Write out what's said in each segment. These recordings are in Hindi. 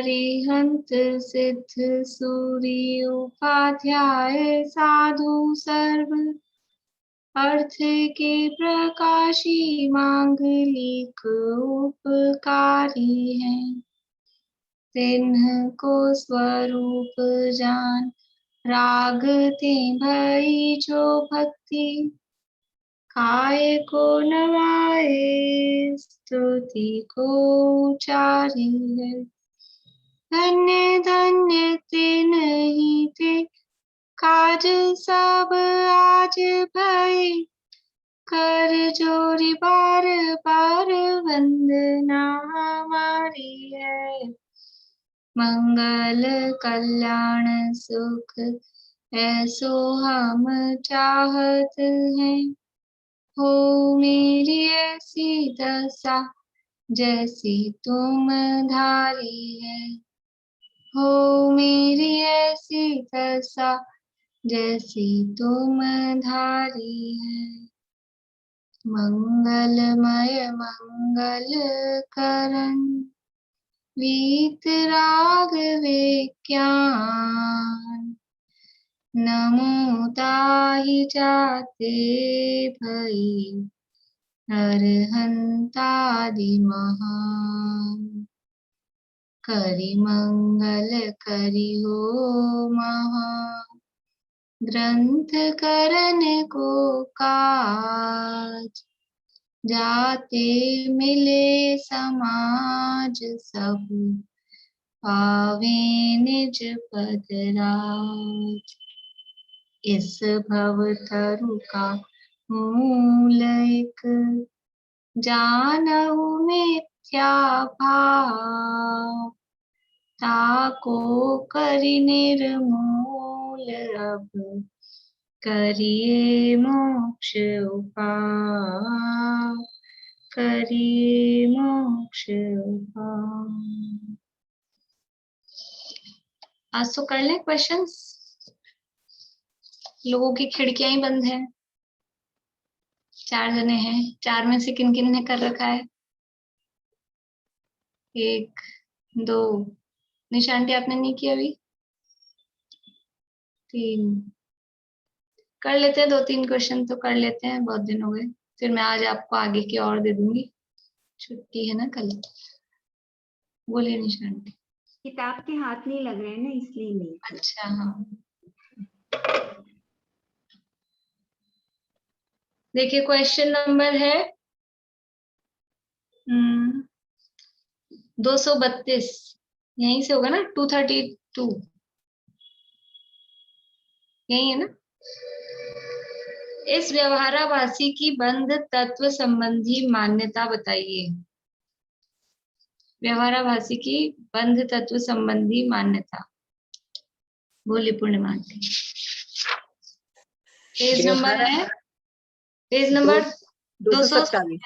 अरिहंत सिद्ध सूरी उपाध्याय साधु सर्व अर्थ के प्रकाशी मांगलिक उपकारी है। तिन्ह को स्वरूप जान राग ते भई जो भक्ति काय को नवाए स्तुति को उचारी है। धन्य धन्य ते नहीं ते काज सब आज भय कर जोरी बार बार वंदना हमारी है। मंगल कल्याण सुख ऐसो हम चाहत हैं। हो मेरी ऐसी दशा जैसी तुम धारी है। हो मेरी ऐसी दशा जैसी तुम धारी है। मंगलमय मंगल करण वीत राघवे ज्ञान नमो ताहि जाते भई अरहंतादि महान। करि मंगल करि हो महा ग्रंथ करन को काज जाते मिले समाज सब पावे निज पद राज। इस भव तरु का मूल एक जानहु मिथ्या भाव ताको करि निर्मूल अब करिए मोक्ष उपाय। करिए मोक्ष उपाय। आज तो कर ले क्वेश्चंस। लोगों की खिड़कियां ही बंद है। 4 जने हैं। 4 में से किन किन ने कर रखा है? 1 2 निशांती आपने नहीं किया अभी? 3 कर लेते हैं। 2-3 क्वेश्चन तो कर लेते हैं, बहुत दिन हो गए। फिर मैं आज आपको आगे की और दे दूंगी। छुट्टी है ना कल। बोलिए निशांती। किताब के हाथ नहीं लग रहे हैं ना, इसलिए नहीं। अच्छा हाँ, देखिए क्वेश्चन नंबर है 232। यहीं से होगा ना? 232 यही है ना? इस व्यवहाराभासी की बंध तत्व संबंधी मान्यता बताइए। व्यवहाराभासी की बंध तत्व संबंधी मान्यता। बोलिए पूर्णिमा। पेज नंबर है, पेज नंबर 227।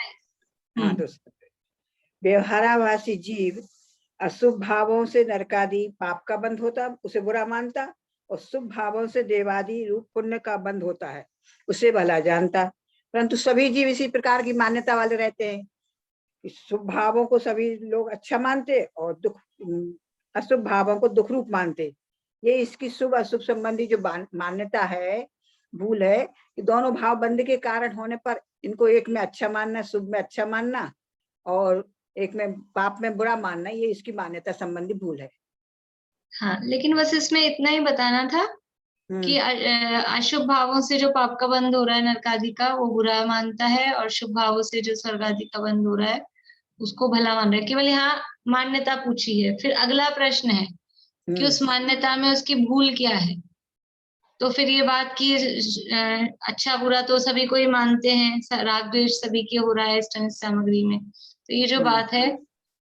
हाँ 227। व्यवहाराभासी जीव अशुभ भावों से नरकादि पाप का बंध होता, उसे बुरा मानता, और शुभ भावों से देवादि रूप पुण्य का बंध होता है, उसे भला जानता। परंतु सभी जीव इसी प्रकार की मान्यता वाले रहते हैं। शुभ भावों को सभी लोग अच्छा मानते और अशुभ भावों को दुख रूप मानते। ये इसकी शुभ अशुभ संबंधी जो मान्यता है, भूल है कि दोनों भाव बंध के कारण होने पर इनको एक में अच्छा मानना, शुभ में अच्छा मानना, और एक में पाप में बुरा मानना, ये इसकी मान्यता संबंधी भूल है। हाँ, लेकिन बस इसमें इतना ही बताना था कि अशुभ भावों से जो पाप का बंध हो रहा है नरकादि का, वो बुरा मानता है, और शुभ भावों से जो स्वर्ग आदि का बंध हो रहा है उसको भला मान रहा है। केवल यहाँ मान्यता पूछी है। फिर अगला प्रश्न है कि उस मान्यता में उसकी भूल क्या है। तो फिर ये बात की अच्छा बुरा तो सभी को ही मानते हैं, राग द्वेष सभी के हो रहा है इस सामग्री में। तो ये जो बात है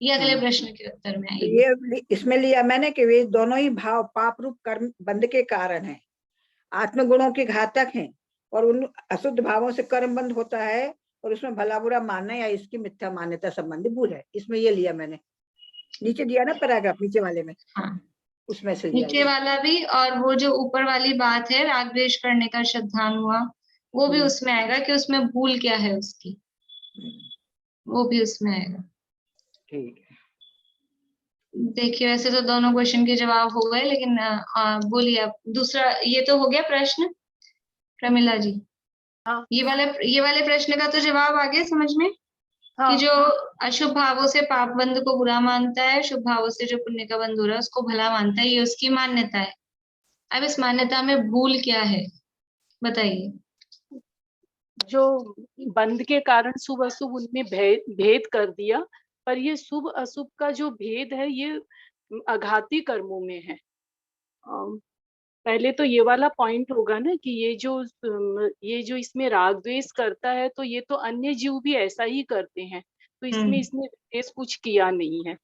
ये अगले प्रश्न के उत्तर में आएगी। ये इसमें लिया मैंने कि वे दोनों ही भाव पाप रूप कर्म बंध के कारण हैं, आत्मगुणों के घातक हैं, और उन अशुद्ध भावों से कर्म बंद होता है, और उसमें भला बुरा मानना या इसकी मिथ्या मान्यता संबंधी भूल है। इसमें ये लिया मैंने, नीचे दिया ना पैराग्राफ नीचे वाले में। हाँ, उसमें से नीचे वाला भी, और वो जो ऊपर वाली बात है राग द्वेष करने का श्रद्धान हुआ, वो भी उसमें आएगा कि उसमें भूल क्या है उसकी, वो भी उसमें आएगा। ठीक है। देखिए वैसे तो दोनों क्वेश्चन के जवाब हो गए, लेकिन बोलिए आप दूसरा, ये तो हो गया प्रश्न प्रमिला जी। हाँ। ये वाले प्रश्न का तो जवाब आ गया समझ में, हाँ। कि जो अशुभ भावों से पाप बंध को बुरा मानता है, शुभ भावों से जो पुण्य का बंध हो रहा है उसको भला मानता है, ये उसकी मान्यता है। अब इस मान्यता में भूल क्या है बताइए। जो बंध के कारण शुभ अशुभ उनमें भेद कर दिया, पर ये शुभ अशुभ का जो भेद है ये आघाती कर्मों में है। पहले तो ये वाला पॉइंट होगा ना कि ये जो इसमें राग द्वेष करता है, तो ये तो अन्य जीव भी ऐसा ही करते हैं, तो इसमें इसने द्वेष कुछ किया नहीं है,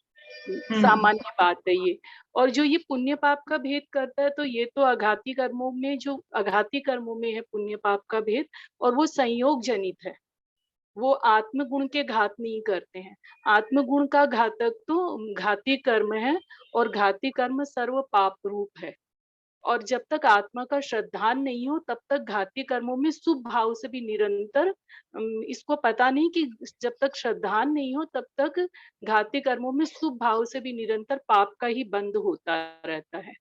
सामान्य बात है ये। और जो ये पुण्य पाप का भेद करता है, तो ये तो आघाती कर्मों में है पुण्य पाप का भेद, और वो संयोग जनित है, वो आत्मगुण के घात नहीं करते हैं। आत्मगुण का घातक तो घाती कर्म है, और घाती कर्म सर्व पाप रूप है। और जब तक आत्मा का श्रद्धान नहीं हो, तब तक घाती कर्मों में शुभ भाव से भी निरंतर, इसको पता नहीं कि जब तक श्रद्धान नहीं हो तब तक घाती कर्मों में शुभ भाव से भी निरंतर पाप का ही बंध होता रहता है।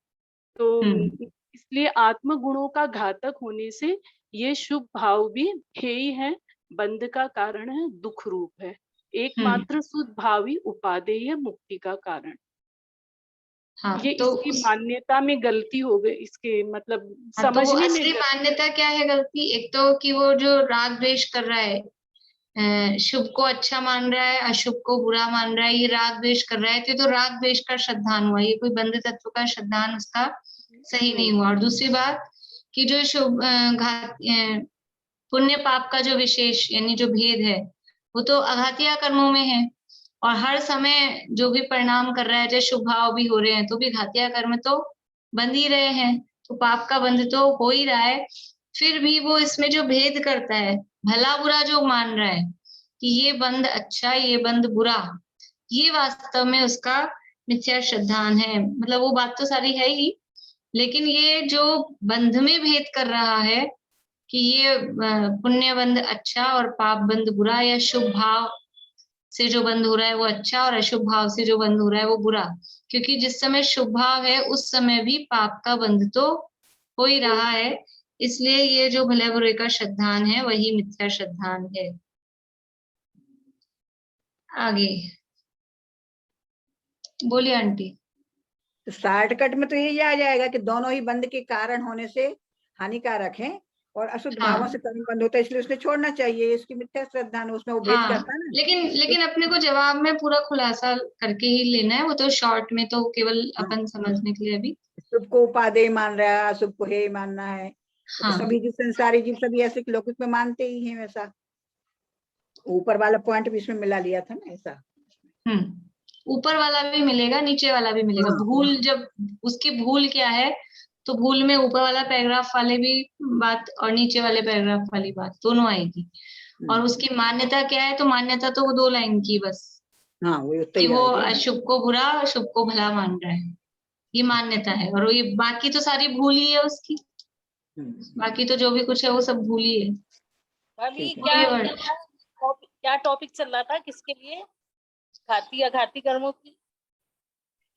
तो इसलिए आत्म गुणों का घातक होने से ये शुभ भाव भी हेय है, बंध का कारण है, दुख रूप है। एकमात्र शुद्ध भाव ही उपादेय मुक्ति का कारण। हाँ, ये तो इसकी मान्यता में गलती हो गई, इसके मतलब हाँ, तो वो समझने में असली मान्यता क्या है गलती, एक तो कि वो जो राग द्वेष कर रहा है, शुभ को अच्छा मान रहा है, अशुभ को बुरा मान रहा है, ये राग द्वेष कर रहा है, तो राग द्वेष का श्रद्धान हुआ, ये कोई बंध तत्व का श्रद्धान उसका सही नहीं हुआ। और दूसरी बात कि जो शुभ घात पुण्य पाप का जो विशेष यानी जो भेद है, वो तो अघातिया कर्मों में है, और हर समय जो भी परिणाम कर रहा है, चाहे शुभ भाव भी हो रहे हैं तो भी घातिया कर्म तो बंध ही रहे हैं, तो पाप का बंध तो हो ही रहा है। फिर भी वो इसमें जो भेद करता है, भला बुरा जो मान रहा है कि ये बंध अच्छा, ये बंध बुरा, ये वास्तव में उसका मिथ्या श्रद्धान है। मतलब वो बात तो सारी है ही, लेकिन ये जो बंध में भेद कर रहा है कि ये पुण्य बंध अच्छा और पाप बंध बुरा, या शुभ भाव से जो बंध हो रहा है वो अच्छा और अशुभ भाव से जो बंध हो रहा है वो बुरा, क्योंकि जिस समय शुभ भाव है उस समय भी पाप का बंध तो हो ही रहा है। इसलिए ये जो भले बुरे का श्रद्धान है वही मिथ्या श्रद्धान है। आगे बोलिए आंटी। तो शॉर्टकट में तो यही आ जाएगा कि दोनों ही बंध के कारण होने से हानिकारक हैं, और अशुद्ध भावों से कर्म बंद होता है, इसलिए उसने छोड़ना चाहिए। इसकी मिथ्या श्रद्धा है, उसमें वो भेद करता है ना। लेकिन अपने को जवाब में पूरा खुलासा करके ही लेना है, वो तो शॉर्ट में तो केवल अपन समझने के लिए अभी। शुभ को उपादेय मान रहा है, अशुभ को हेय मानना है। तो सभी जीव, संसारी जीव सभी ऐसे लौकिक में मानते ही हैं वैसा। ऊपर वाला पॉइंट भी इसमें मिला लिया था ना ऐसा। ऊपर वाला भी मिलेगा, नीचे वाला भी मिलेगा। भूल जब उसकी भूल क्या है, तो भूल में ऊपर वाला पैराग्राफ वाले भी बात और नीचे वाले पैराग्राफ वाली बात दोनों आएगी। और उसकी मान्यता क्या है, तो मान्यता तो वो 2 लाइन की बस, कि वो अशुभ को बुरा शुभ को भला मान रहा है, ये मान्यता है। और ये बाकी तो सारी भूल ही है उसकी, बाकी तो जो भी कुछ है वो सब भूल ही है। अभी क्या टॉपिक चल रहा था, किसके लिए? घाती अघाती कर्मों की,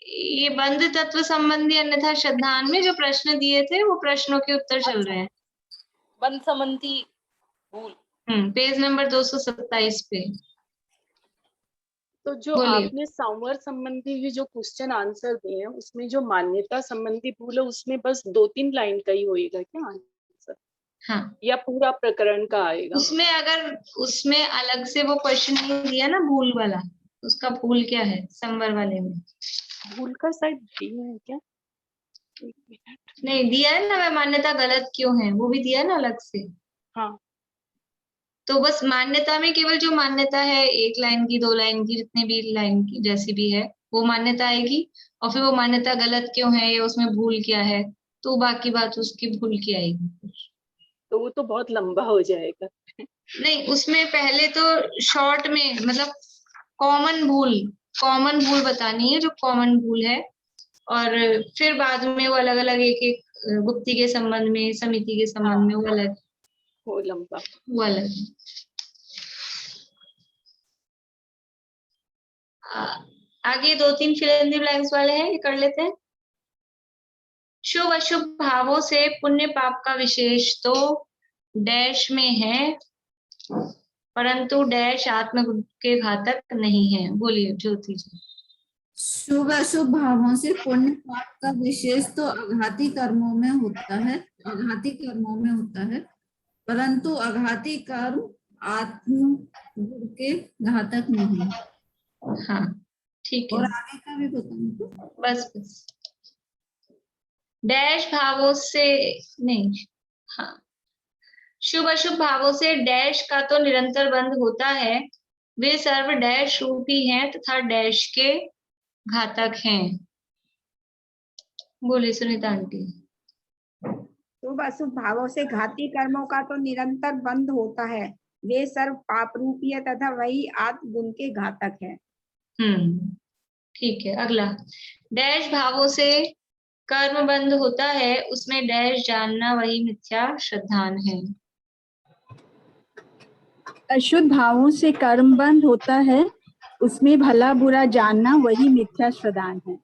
ये बंध तत्व संबंधी अन्यथा श्रद्धान में जो प्रश्न दिए थे वो प्रश्नों के उत्तर चल रहे हैं। बंध संबंधी भूल, पेज नंबर 227 पे। तो जो आपने संवर संबंधी ये जो क्वेश्चन आंसर दिए हैं, उसमें जो मान्यता संबंधी भूल है, उसमें बस 2-3 लाइन का ही होएगा क्या आंसर? हाँ, या पूरा प्रकरण का आएगा? उसमें अगर उसमें अलग से वो क्वेश्चन नहीं दिया ना भूल वाला, उसका भूल क्या है संवर वाले में? भूल का शायद दिया है क्या? नहीं दिया है ना, वह मान्यता गलत क्यों है वो भी दिया है ना अलग से। हाँ, तो बस मान्यता में केवल जो मान्यता है 1 लाइन की 2 लाइन की, जितने भी लाइन की जैसी भी है वो मान्यता आएगी। और फिर वो मान्यता गलत क्यों है या उसमें भूल क्या है, तो बाकी बात उसकी भूल की आएगी। तो वो तो बहुत लंबा हो जाएगा। नहीं, उसमें पहले तो शॉर्ट में मतलब कॉमन भूल बतानी है, जो कॉमन भूल है, और फिर बाद में वो अलग अलग एक एक गुप्ती के संबंध में, समिति के संबंध में वो अलग, वो लंबा, वो अलग। आगे 2-3 फिल इन द ब्लैंक्स वाले हैं, ये कर लेते हैं। शुभ अशुभ भावों से पुण्य पाप का विशेष तो डैश में है, परंतु डैश आत्मगुण के घातक नहीं है। बोलिए ज्योति जी। शुभ अशुभ भावों से पुण्य पाप का विशेष तो आघाती कर्मों में होता है, परंतु आघाती कर्म आत्म गुण के घातक नहीं। हाँ ठीक है, और आगे का भी बताऊं? बस डैश भावों से नहीं, हाँ, शुभ अशुभ भावों से डैश का तो निरंतर बंध होता है, वे सर्व डैश रूपी हैं तथा डैश के घातक हैं। बोलिए सुनीता आंटी। शुभ अशुभ भावों से घाती कर्मों का तो निरंतर बंध होता है, वे सर्व पाप रूपी है तथा वही आत्म गुण के घातक है। ठीक है, अगला। डैश भावों से कर्म बंध होता है, उसमें डैश जानना वही मिथ्या श्रद्धान है। अशुद्ध भावों से कर्म बंध होता है, उसमें भला बुरा जानना वही मिथ्या श्रद्धान है।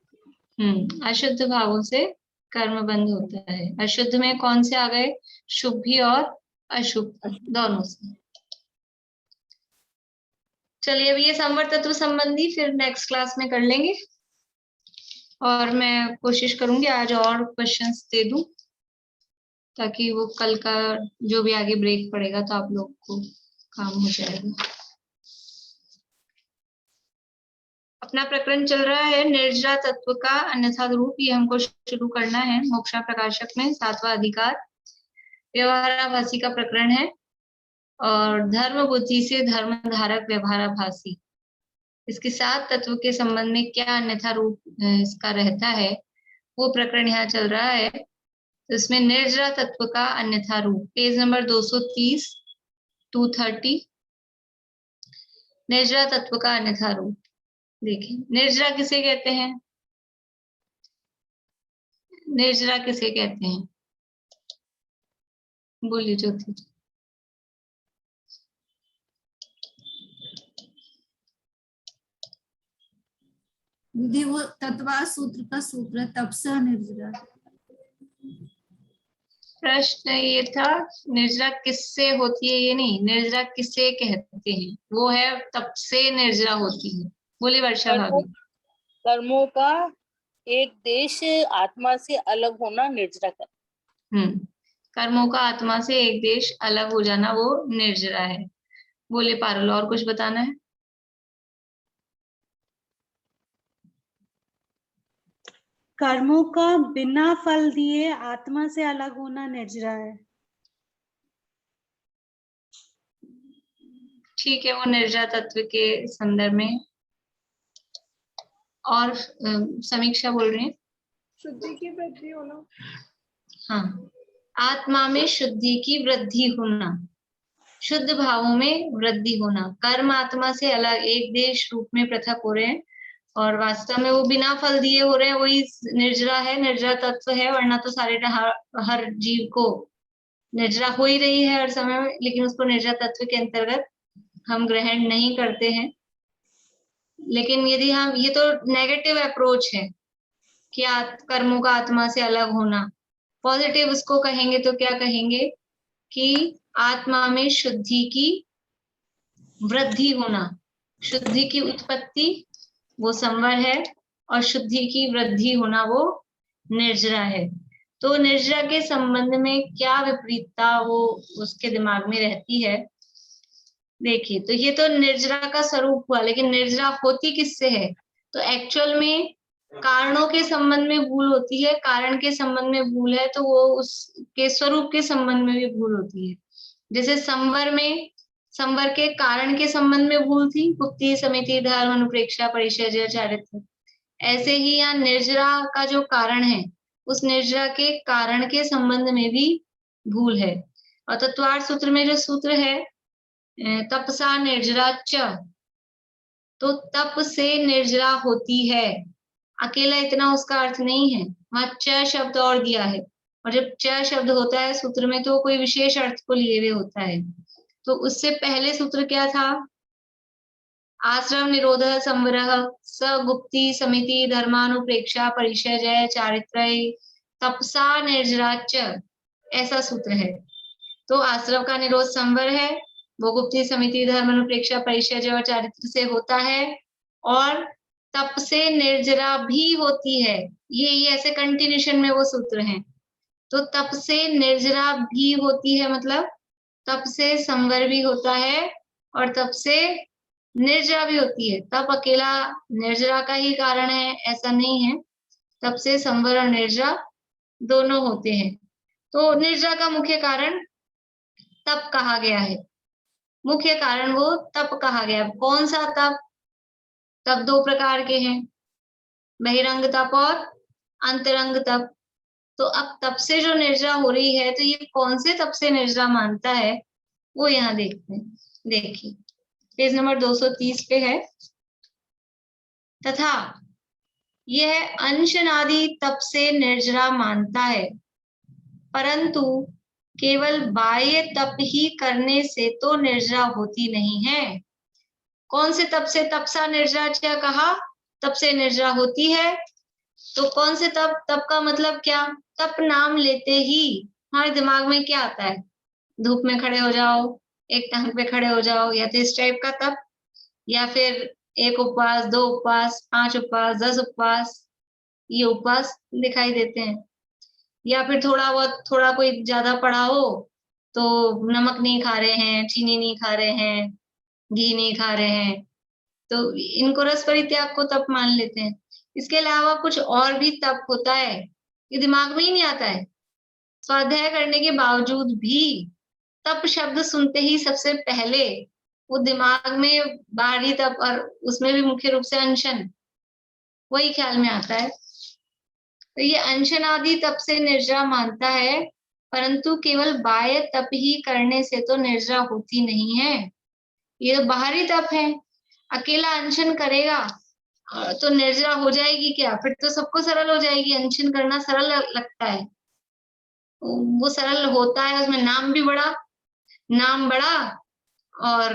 अशुद्ध भावों से कर्म बंध होता है। अशुद्ध में कौन से आ गए? शुभ भी और अशुभ दोनों से। चलिए अब ये संवर तत्व संबंधी फिर नेक्स्ट क्लास में कर लेंगे, और मैं कोशिश करूंगी आज और क्वेश्चंस दे दूं, ताकि वो कल का जो भी आगे ब्रेक पड़ेगा तो आप लोग को काम हो जाएगा। अपना प्रकरण चल रहा है निर्जरा तत्व का अन्यथा रूप, ये हमको शुरू करना है। मोक्षा प्रकाशक में 7वां अधिकार व्यवहाराभासी का प्रकरण है, और धर्म बुद्धि से धर्म धारक व्यवहाराभासी, इसके 7 तत्व के संबंध में क्या अन्यथा रूप इसका रहता है, वो प्रकरण यहाँ चल रहा है। तो इसमें निर्जरा तत्व का अन्यथा रूप, पेज नंबर 230 230, निर्जरा तत्व का अन्यथा रूप। देखिए निर्जरा किसे कहते हैं? निर्जरा किसे कहते हैं? बोलिए ज्योति। दीदी वो तत्वा सूत्र का सूत्र तपसा निर्जरा। प्रश्न ये था निर्जरा किससे होती है, ये नहीं, निर्जरा किसे कहते हैं, वो है तप से निर्जरा होती है। बोलिए वर्षा भाभी। कर्मों का एक देश आत्मा से अलग होना निर्जरा कर। कर्मों का आत्मा से एक देश अलग हो जाना वो निर्जरा है। बोले पारुल, और कुछ बताना है? कर्मों का बिना फल दिए आत्मा से अलग होना निर्जरा है। ठीक है, वो निर्जरा तत्व के संदर्भ में। और समीक्षा बोल रही है शुद्धि की वृद्धि होना। हाँ, आत्मा में शुद्धि की वृद्धि होना, शुद्ध भावों में वृद्धि होना। कर्म आत्मा से अलग एक देश रूप में पृथक हो रहे हैं, और वास्तव में वो बिना फल दिए हो रहे हैं, वही निर्जरा है, निर्जरा तत्व है। वरना तो सारे हर जीव को निर्जरा हो ही रही है हर समय में, लेकिन उसको निर्जरा तत्व के अंतर्गत हम ग्रहण नहीं करते हैं। लेकिन यदि हम, ये तो नेगेटिव अप्रोच है कि कर्मों का आत्मा से अलग होना। पॉजिटिव उसको कहेंगे तो क्या कहेंगे कि आत्मा में शुद्धि की वृद्धि होना, शुद्धि की उत्पत्ति वो संवर है, और शुद्धि की वृद्धि होना वो निर्जरा है। तो निर्जरा के संबंध में क्या विपरीतता वो उसके दिमाग में रहती है। देखिए, तो ये तो निर्जरा का स्वरूप हुआ, लेकिन निर्जरा होती किससे है? तो एक्चुअल में कारणों के संबंध में भूल होती है, कारण के संबंध में भूल है तो वो उसके स्वरूप के संबंध में भी भूल होती है। जैसे संवर में, संवर के कारण के संबंध में भूल थी, उक्ति समिति धर्म अनुप्रेक्षा परिचर्या चारित्र। ऐसे ही यहाँ निर्जरा का जो कारण है, उस निर्जरा के कारण के संबंध में भी भूल है। और तत्वार्थ सूत्र में जो सूत्र है तपसा निर्जरा च, तो तप से निर्जरा होती है, अकेला इतना उसका अर्थ नहीं है, वहां च शब्द और दिया है, और जब च शब्द होता है सूत्र में तो कोई विशेष अर्थ को लिए हुए होता है। तो उससे पहले सूत्र क्या था? आश्रम निरोध संवरः स गुप्ति समिति धर्मानुप्रेक्षा परिचय चारित्रय तपसा निर्जराच, ऐसा सूत्र है। तो आश्रम का निरोध संवर है, वो गुप्ति समिति धर्मानुप्रेक्षा परिचय और चारित्र से होता है, और तप से निर्जरा भी होती है। ये ऐसे कंटिन्यूशन में वो सूत्र हैं। तो तप से निर्जरा भी होती है मतलब तप से संवर भी होता है और तप से निर्जरा भी होती है। तप अकेला निर्जरा का ही कारण है ऐसा नहीं है, तप से संवर और निर्जरा दोनों होते हैं। तो निर्जरा का मुख्य कारण तप कहा गया है, मुख्य कारण वो तप कहा गया। कौन सा तप? तप दो प्रकार के हैं, बहिरंग तप और अंतरंग तप। तो अब तप से जो निर्जरा हो रही है, तो ये कौन से तप से निर्जरा मानता है वो यहाँ देखते हैं। देखिए पेज नंबर 230 पे है। तथा यह अंशनादि तप से निर्जरा मानता है, परंतु केवल बाह्य तप ही करने से तो निर्जरा होती नहीं है। कौन से तप से तपसा निर्जरा क्या कहा? तप से निर्जरा होती है। तो कौन से तप? तप का मतलब क्या? तप नाम लेते ही हमारे दिमाग में क्या आता है? धूप में खड़े हो जाओ, एक टांग पे खड़े हो जाओ, या तो इस टाइप का तप, या फिर एक उपवास, 2 उपवास, 5 उपवास, 10 उपवास, ये उपवास दिखाई देते हैं। या फिर थोड़ा कोई ज्यादा पढ़ा हो तो नमक नहीं खा रहे हैं, चीनी नहीं खा रहे हैं, घी नहीं खा रहे हैं, तो इनको रस परित्याग को तप मान लेते हैं। इसके अलावा कुछ और भी तप होता है, ये दिमाग में ही नहीं आता है। स्वाध्याय करने के बावजूद भी तप शब्द सुनते ही सबसे पहले वो दिमाग में बाहरी तप, और उसमें भी मुख्य रूप से अनशन, वही ख्याल में आता है। तो ये अनशन आदि तप से निर्जरा मानता है, परंतु केवल बाह्य तप ही करने से तो निर्जरा होती नहीं है। ये तो बाहरी तप है, अकेला अनशन करेगा तो निर्जरा हो जाएगी क्या? फिर तो सबको सरल हो जाएगी, अनशन करना सरल लगता है, वो सरल होता है, उसमें नाम बड़ा और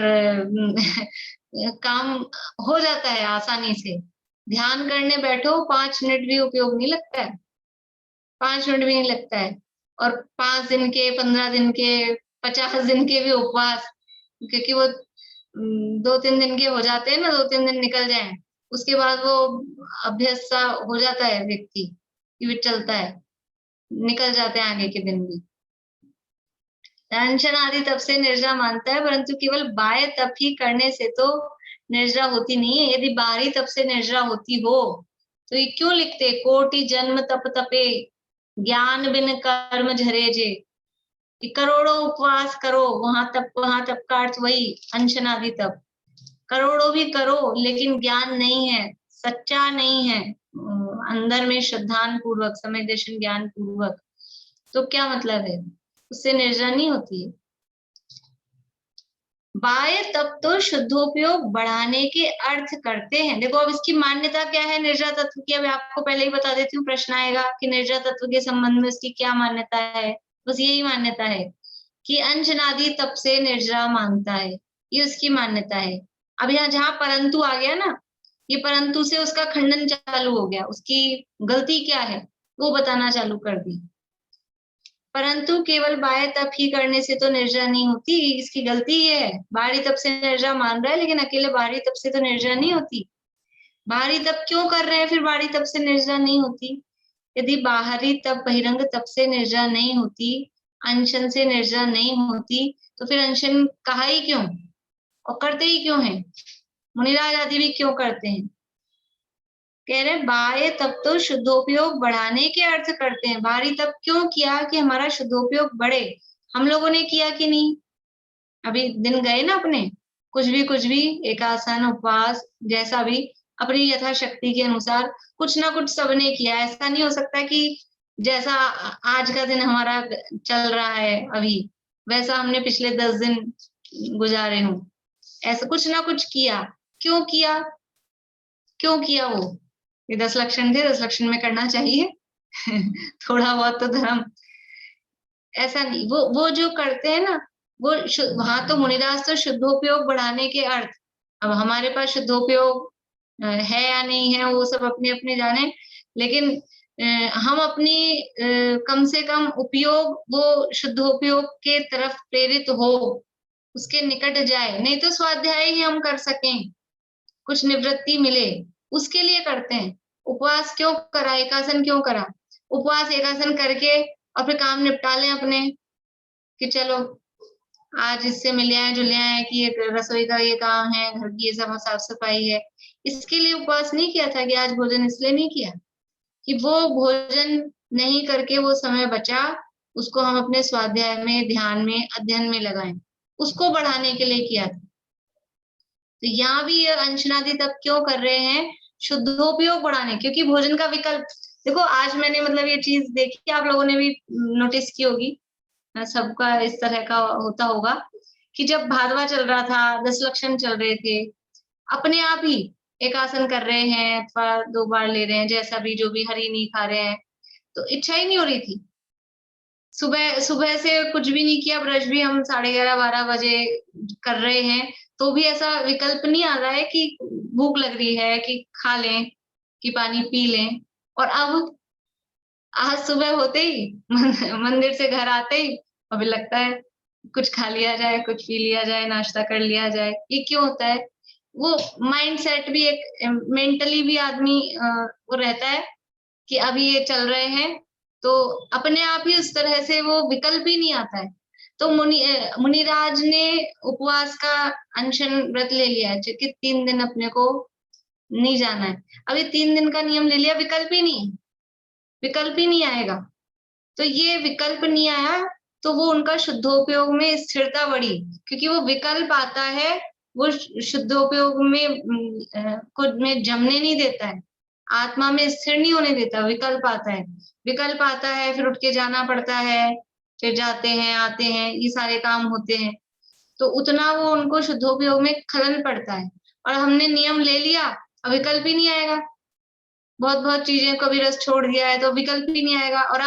काम हो जाता है आसानी से। ध्यान करने बैठो 5 मिनट भी उपयोग नहीं लगता है, 5 मिनट भी नहीं लगता है। और 5 दिन के, 15 दिन के, 50 दिन के भी उपवास, क्योंकि वो 2-3 दिन के हो जाते हैं ना, 2-3 दिन निकल जाए, उसके बाद वो अभ्यस्त सा हो जाता है व्यक्ति, कि वो चलता है, निकल जाते हैं आगे के दिन भी। अनशन आदि तप से निर्जरा मानता है, परंतु केवल बाह्य तप ही करने से तो निर्जरा होती नहीं है। यदि बाहरी तप से निर्जरा होती हो तो ये क्यों लिखते? कोटि जन्म तप तपे ज्ञान बिन कर्म झरे जे। करोड़ों उपवास करो, वहां तप का अर्थ वही अनशन आदि तप, करोड़ों भी करो, लेकिन ज्ञान नहीं है, सच्चा नहीं है अंदर में श्रद्धान पूर्वक, समय दर्शन ज्ञान पूर्वक, तो क्या मतलब है? उससे निर्जरा नहीं होती है। बाह्य तप तो शुद्धोपयोग बढ़ाने के अर्थ करते हैं। देखो अब इसकी मान्यता क्या है निर्जरा तत्व की, अब आपको पहले ही बता देती हूँ, प्रश्न आएगा कि निर्जरा तत्व के संबंध में इसकी क्या मान्यता है। बस यही मान्यता है कि अंशनादि तप से निर्जरा मानता है, ये उसकी मान्यता है। अब यहाँ जहां परंतु आ गया ना, ये परंतु से उसका खंडन चालू हो गया, उसकी गलती क्या है वो बताना चालू कर दी। परंतु केवल बाह्य तप ही करने से तो निर्जरा नहीं होती, इसकी गलती ये है, बाहरी तप से निर्जरा मान रहा है, लेकिन अकेले बाहरी तप से तो निर्जरा नहीं होती। बाहरी तप क्यों कर रहे हैं फिर बाहरी तप से निर्जरा नहीं होती? यदि बाहरी तप बहिरंग तप से निर्जरा नहीं होती, अनशन से निर्जरा नहीं होती, तो फिर अनशन कहा ही क्यों और करते ही क्यों है? मुनिराज आदि भी क्यों करते हैं? कह रहे बाह्य तप तो शुद्धोपयोग बढ़ाने के अर्थ करते हैं। बाहरी तप क्यों किया? कि हमारा शुद्धोपयोग बढ़े। हम लोगों ने किया कि नहीं? अभी दिन गए ना अपने, कुछ भी एक आसन उपवास जैसा भी अपनी यथाशक्ति के अनुसार कुछ ना कुछ सबने किया। ऐसा नहीं हो सकता कि जैसा आज का दिन हमारा चल रहा है अभी वैसा हमने पिछले 10 दिन गुजारे हों। ऐसा कुछ ना कुछ किया। क्यों किया? वो ये 10 लक्षण थे, 10 लक्षण में करना चाहिए थोड़ा बहुत तो धर्म, ऐसा नहीं। वो जो करते हैं ना, वो वहां तो मुनिराज तो शुद्धोपयोग बढ़ाने के अर्थ, अब हमारे पास शुद्धोपयोग है या नहीं है वो सब अपने अपने जाने, लेकिन हम अपनी कम से कम उपयोग वो शुद्धोपयोग के तरफ प्रेरित हो, उसके निकट जाए, नहीं तो स्वाध्याय ही हम कर सकें, कुछ निवृत्ति मिले उसके लिए करते हैं। उपवास क्यों करा, एकासन क्यों करा? उपवास एकासन करके और फिर काम निपटा लें अपने, कि चलो आज इससे मिल आए जो ले आए, कि ये रसोई का ये काम है, घर की ये सब साफ सफाई है, इसके लिए उपवास नहीं किया था कि आज भोजन इसलिए नहीं किया कि वो भोजन नहीं करके वो समय बचा, उसको हम अपने स्वाध्याय में, ध्यान में, अध्ययन में लगाएं, उसको बढ़ाने के लिए किया था। तो यहाँ भी ये अंशनादि तप क्यों कर रहे हैं? शुद्धोपयोग बढ़ाने, क्योंकि भोजन का विकल्प, देखो आज मैंने मतलब ये चीज देखी, आप लोगों ने भी नोटिस की होगी, सबका इस तरह का होता होगा कि जब भादवा चल रहा था, 10 लक्षण चल रहे थे, अपने आप ही एक आसन कर रहे हैं अथवा 2 बार ले रहे हैं, जैसा भी जो भी, हरी नहीं खा रहे हैं, तो इच्छा ही नहीं हो रही थी। सुबह से कुछ भी नहीं किया, ब्रश भी हम 11:30-12 बजे कर रहे हैं, तो भी ऐसा विकल्प नहीं आ रहा है कि भूख लग रही है कि खा लें, कि पानी पी लें। और अब आज सुबह होते ही मंदिर से घर आते ही अभी लगता है कुछ खा लिया जाए, कुछ पी लिया जाए, नाश्ता कर लिया जाए। ये क्यों होता है? वो माइंड सेट भी एक मेंटली भी आदमी वो रहता है कि अभी ये चल रहे हैं, तो अपने आप ही उस तरह से वो विकल्प ही नहीं आता है। तो मुनिराज ने उपवास का अनशन व्रत ले लिया है कि 3 दिन अपने को नहीं जाना है। अभी 3 दिन का नियम ले लिया, विकल्प ही नहीं, विकल्प ही नहीं आएगा। तो ये विकल्प नहीं आया तो वो उनका शुद्धोपयोग में स्थिरता बढ़ी, क्योंकि वो विकल्प आता है, वो शुद्धोपयोग में में जमने नहीं देता है, आत्मा में स्थिर नहीं होने देता। विकल्प आता है, विकल्प आता है, फिर उठ के जाना पड़ता है, फिर जाते हैं, आते हैं, ये सारे काम होते हैं, तो उतना वो उनको शुद्धोपयोग में खलल पड़ता है। और हमने नियम ले लिया, अब विकल्प ही नहीं आएगा। बहुत चीजें, कभी रस छोड़ दिया है तो विकल्प ही नहीं आएगा। और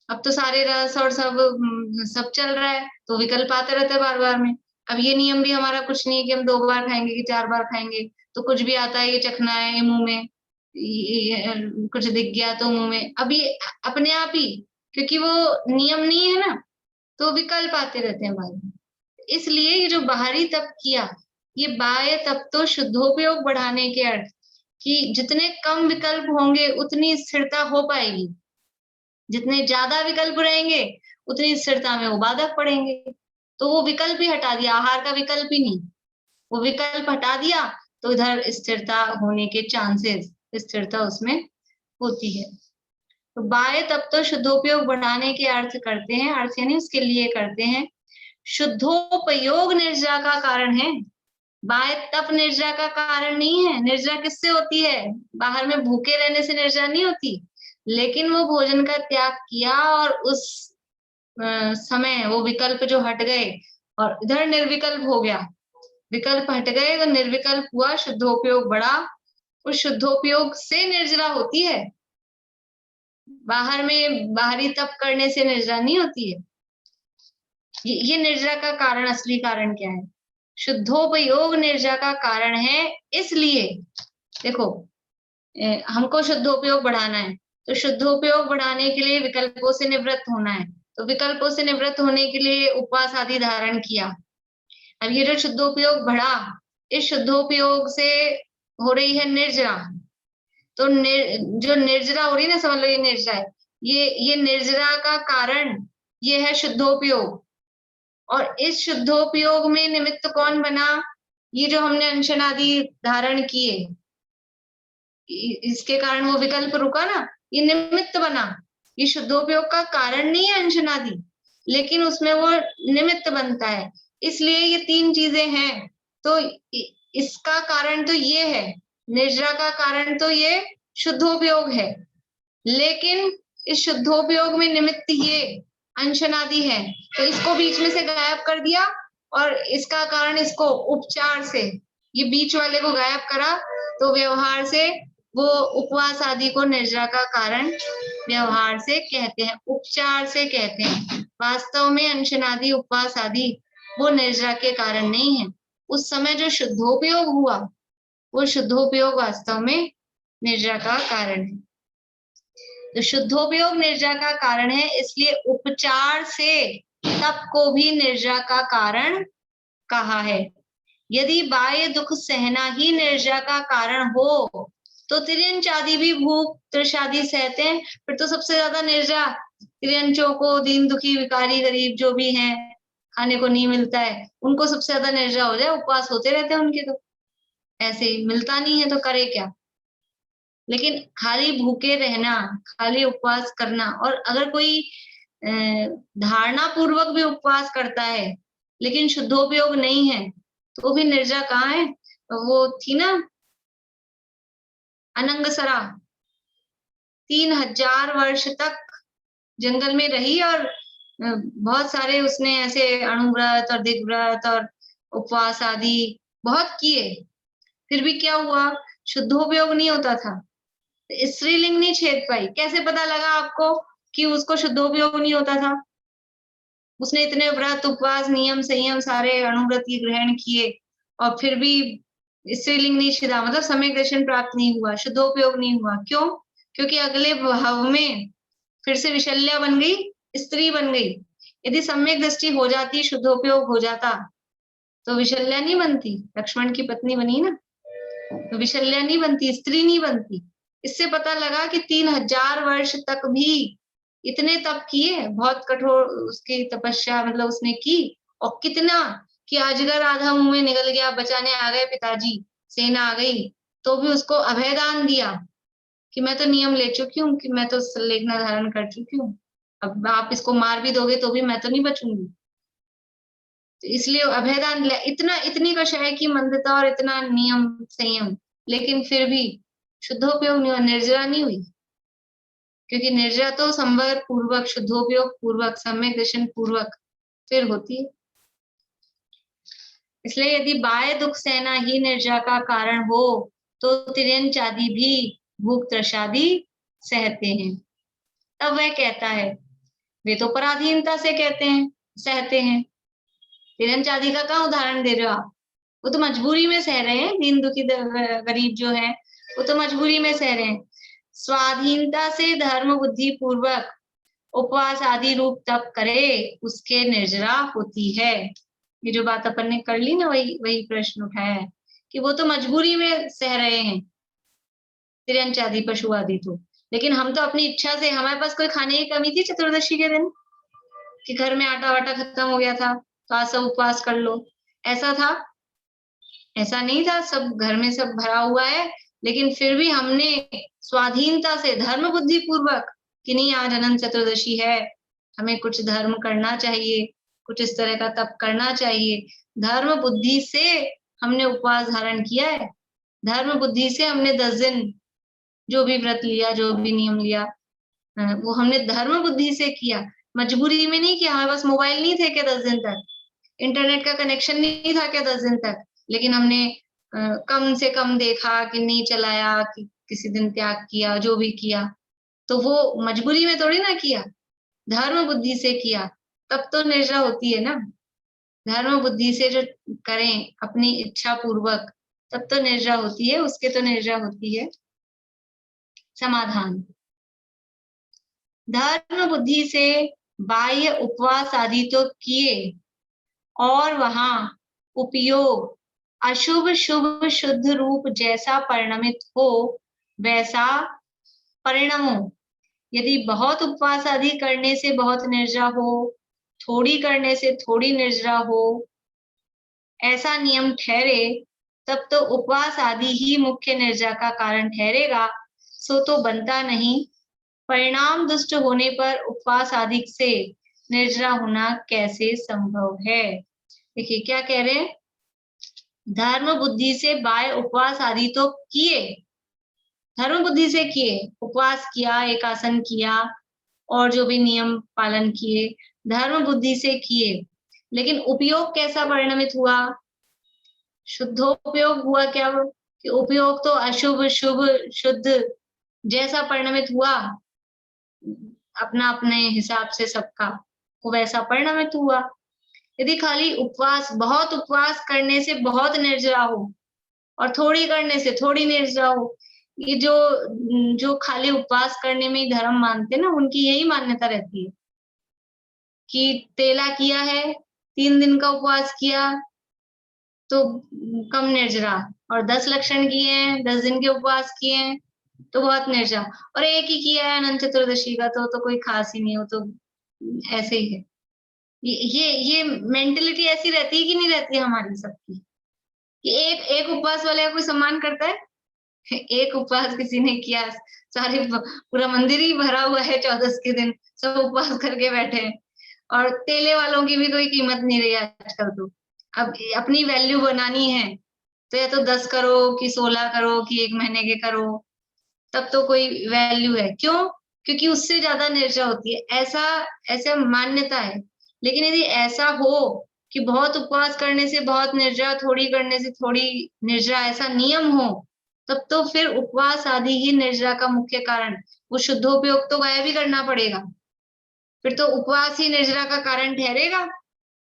अब तो सारे रस और सब चल रहा है, तो विकल्प आते रहते हैं बार बार में। अब ये नियम भी हमारा कुछ नहीं है कि हम 2 बार खाएंगे कि 4 बार खाएंगे, तो कुछ भी आता है, ये चखना है, ये मुंह में कुछ दिख गया तो मुंह में, अभी अपने आप ही, क्योंकि वो नियम नहीं है ना, तो विकल्प आते रहते हैं बाद में। इसलिए ये जो बाहरी तप किया, ये बाह्य तप तो शुद्धोपयोग बढ़ाने के अर्थ कि जितने कम विकल्प होंगे उतनी स्थिरता हो पाएगी, जितने ज्यादा विकल्प रहेंगे उतनी स्थिरता में वो बाधक पड़ेंगे। तो वो विकल्प ही हटा दिया, आहार का विकल्प ही नहीं, वो विकल्प हटा दिया, तो इधर स्थिरता होने के चांसेस, स्थिरता उसमें होती है। तो बाह्य तप तो शुद्धोपयोग बढ़ाने के अर्थ करते हैं, अर्थ यानी उसके लिए करते हैं। शुद्धोपयोग निर्जरा का कारण है, बाह्य तप निर्जरा का कारण नहीं है। निर्जरा किससे होती है? बाहर में भूखे रहने से निर्जरा नहीं होती, लेकिन वो भोजन का त्याग किया और उस समय वो विकल्प जो हट गए और इधर निर्विकल्प हो गया, विकल्प हट गए तो निर्विकल्प हुआ, शुद्धोपयोग बढ़ा। उस शुद्धोपयोग से निर्जरा होती है, बाहर में बाहरी तप करने से निर्जरा नहीं होती है। ये निर्जरा का कारण, असली कारण क्या है? शुद्धोपयोग निर्जरा का कारण है। इसलिए देखो, हमको शुद्धोपयोग बढ़ाना है, तो शुद्धोपयोग बढ़ाने के लिए विकल्पों से निवृत्त होना है, तो विकल्पों से निवृत्त होने के लिए उपवास आदि धारण किया। अब ये जो शुद्धोपयोग बढ़ा, इस शुद्धोपयोग से हो रही है निर्जरा, तो जो निर्जरा हो रही है ना, समझ लो ये निर्जरा है, ये निर्जरा का कारण ये है शुद्धोपयोग। और इस शुद्धोपयोग में निमित्त कौन बना? ये जो हमने अनशन आदि धारण किए, इसके कारण वो विकल्प रुका ना, ये निमित्त बना। ये शुद्धोपयोग का कारण नहीं है अनशन आदि, लेकिन उसमें वो निमित्त बनता है। इसलिए ये 3 चीजें हैं, तो इसका कारण तो ये है, निर्जरा का कारण तो ये शुद्धोपयोग है, लेकिन इस शुद्धोपयोग में निमित्त ये अनशन आदि है, तो इसको बीच में से गायब कर दिया और इसका कारण इसको उपचार से, ये बीच वाले को गायब करा, तो व्यवहार से वो उपवास आदि को निर्जरा का कारण व्यवहार से कहते हैं, उपचार से कहते हैं। वास्तव में अनशन आदि, उपवास आदि वो निर्जरा के कारण नहीं है, उस समय जो शुद्धोपयोग हुआ वो शुद्धोपयोग वास्तव में निर्जा का कारण है। तो शुद्धोपयोग निर्जा का कारण है, इसलिए उपचार से तप को भी निर्जा का कारण कहा है। यदि बाह्य दुख सहना ही निर्जा का कारण हो तो तिर्यंच आदि भी भूख तृषादि सहते हैं, फिर तो सबसे ज्यादा निर्जा तिर्यंचों को, दीन दुखी भिखारी गरीब जो भी हैं, खाने को नहीं मिलता है, उनको सबसे ज्यादा निर्जा हो जाए, उपवास होते रहते हैं उनके, तो ऐसे मिलता नहीं है तो करे क्या। लेकिन खाली भूखे रहना, खाली उपवास करना, और अगर कोई धारणा पूर्वक भी उपवास करता है लेकिन शुद्धोपयोग नहीं है तो भी निर्जा कहाँ है। वो थी ना अनंगसरा, 3000 वर्ष तक जंगल में रही और बहुत सारे उसने ऐसे अणुव्रत और दिग्व्रत और उपवास आदि बहुत किए, फिर भी क्या हुआ, शुद्धोपयोग नहीं होता था, स्त्रीलिंग नहीं छेद पाई। कैसे पता लगा आपको कि उसको शुद्धोपयोग नहीं होता था? उसने इतने व्रत उपवास नियम संयम सारे अणुव्रत की ग्रहण किए और फिर भी स्त्रीलिंग नहीं छिदा, मतलब सम्यक दर्शन प्राप्त नहीं हुआ, शुद्धोपयोग नहीं हुआ। क्यों? क्योंकि अगले भाव में फिर से विशल्या बन गई, स्त्री बन गई। यदि सम्यक दृष्टि हो जाती, शुद्धोपयोग हो जाता तो विशल्या नहीं बनती, लक्ष्मण की पत्नी बनी ना, तो विशल्या नहीं बनती, स्त्री नहीं बनती। इससे पता लगा कि 3000 वर्ष तक भी इतने तप किए, बहुत कठोर उसकी तपस्या मतलब उसने की, और कितना कि अजगर आधा मुंह में निकल गया, बचाने आ गए पिताजी, सेना आ गई, तो भी उसको अभयदान दिया कि मैं तो नियम ले चुकी हूँ, कि मैं तो लेखना धारण कर चुकी हूँ, अब आप इसको मार भी दोगे तो भी मैं तो नहीं बचूंगी। तो इसलिए अभयदान लिया, इतना इतनी कषाय की मंदता और इतना नियम संयम, लेकिन फिर भी शुद्धोपयोग नहीं हुआ, निर्जरा नहीं हुई। क्योंकि निर्जरा तो संवर पूर्वक, शुद्धोपयोग पूर्वक, सम्यक दर्शन पूर्वक फिर होती है। इसलिए यदि बाह्य दुख सहना ही निर्जरा का कारण हो तो तिर्यंच आदि भी भूख तृषादि सहते हैं। तब वह कहता है, वे तो पराधीनता से कहते हैं, सहते हैं। तिर्यंच आदि का कहाँ उदाहरण दे रहे हो आप? वो तो मजबूरी में सह रहे हैं, दीन दुखी गरीब जो है वो तो मजबूरी में सह रहे हैं। स्वाधीनता से धर्म बुद्धि पूर्वक उपवास आदि रूप तप करे, उसके निर्जरा होती है। ये जो बात अपन ने कर ली ना, वही प्रश्न उठाया है कि वो तो मजबूरी में सह रहे हैं तिर्यंच आदि पशु आदि, तो लेकिन हम तो अपनी इच्छा से, हमारे पास कोई खाने की कमी थी चतुर्दशी के दिन कि घर में आटा वाटा खत्म हो गया था तो आज सब उपवास कर लो, ऐसा था? ऐसा नहीं था, सब घर में सब भरा हुआ है, लेकिन फिर भी हमने स्वाधीनता से धर्म बुद्धि पूर्वक कि नहीं आज अनंत चतुर्दशी है, हमें कुछ धर्म करना चाहिए, कुछ इस तरह का तप करना चाहिए, धर्म बुद्धि से हमने उपवास धारण किया है। धर्म बुद्धि से हमने 10 दिन जो भी व्रत लिया, जो भी नियम लिया, वो हमने धर्म बुद्धि से किया, मजबूरी में नहीं किया। हमारे पास मोबाइल नहीं थे क्या 10 दिन तक, इंटरनेट का कनेक्शन नहीं था क्या 10 दिन तक, लेकिन हमने कम से कम देखा कि नहीं चलाया, कि किसी दिन त्याग किया, जो भी किया, तो वो मजबूरी में थोड़ी ना किया, धर्म बुद्धि से किया, तब तो निर्जरा होती है ना। धर्म बुद्धि से जो करें अपनी इच्छा पूर्वक, तब तो निर्जरा होती है, उसके तो निर्जरा होती है। समाधान, धर्म बुद्धि से बाह्य उपवास आदि तो किए और वहां उपयोग अशुभ शुभ शुद्ध रूप जैसा परिणमित हो वैसा परिणमो। यदि बहुत उपवास आदि करने से बहुत निर्जरा हो, थोड़ी करने से थोड़ी निर्जरा हो, ऐसा नियम ठहरे, तब तो उपवास आदि ही मुख्य निर्जरा का कारण ठहरेगा, सो तो बनता नहीं। परिणाम दुष्ट होने पर उपवास आदि से निर्जरा होना कैसे संभव है? देखिए क्या कह रहे हैं, धर्म बुद्धि से बाह्य उपवास आदि तो किए, धर्म बुद्धि से किए, उपवास किया, एकासन किया और जो भी नियम पालन किए, धर्म बुद्धि से किए, लेकिन उपयोग कैसा परिणमित हुआ? शुद्धोपयोग हुआ क्या? कि उपयोग तो अशुभ शुभ शुद्ध जैसा परिणमित हुआ, अपना अपने हिसाब से सबका वो वैसा परिणमित हुआ। यदि खाली बहुत उपवास करने से बहुत निर्जरा हो और थोड़ी करने से थोड़ी निर्जरा हो, ये जो खाली उपवास करने में ही धर्म मानते हैं ना, उनकी यही मान्यता रहती है कि तेला किया है, 3 दिन का उपवास किया तो कम निर्जरा, और 10 लक्षण किए हैं, 10 दिन के उपवास किए हैं तो बहुत निर्जरा, और एक ही किया है अनंत चतुर्दशी का तो कोई खास ही नहीं हो, तो ऐसे ही है। ये मेंटेलिटी ऐसी रहती है कि नहीं रहती है हमारी सबकी, कि एक उपवास वाले का कोई सम्मान करता है? एक उपवास किसी ने किया, सारे पूरा मंदिर ही भरा हुआ है 14 के दिन, सब उपवास करके बैठे हैं, और तेले वालों की भी कोई कीमत नहीं रही आजकल। तो अब अपनी वैल्यू बनानी है तो या तो 10 करो कि 16 करो कि 1 महीने के करो, तब तो कोई वैल्यू है। क्यों? क्योंकि उससे ज्यादा निर्जरा होती है, ऐसा मान्यता है। लेकिन यदि ऐसा हो कि बहुत उपवास करने से बहुत निर्जरा, थोड़ी करने से थोड़ी निर्जरा, ऐसा नियम हो, तब तो फिर उपवास आदि ही निर्जरा का मुख्य कारण, वो शुद्धोपयोग तो गायब ही करना पड़ेगा, फिर तो उपवास ही निर्जरा का कारण ठहरेगा।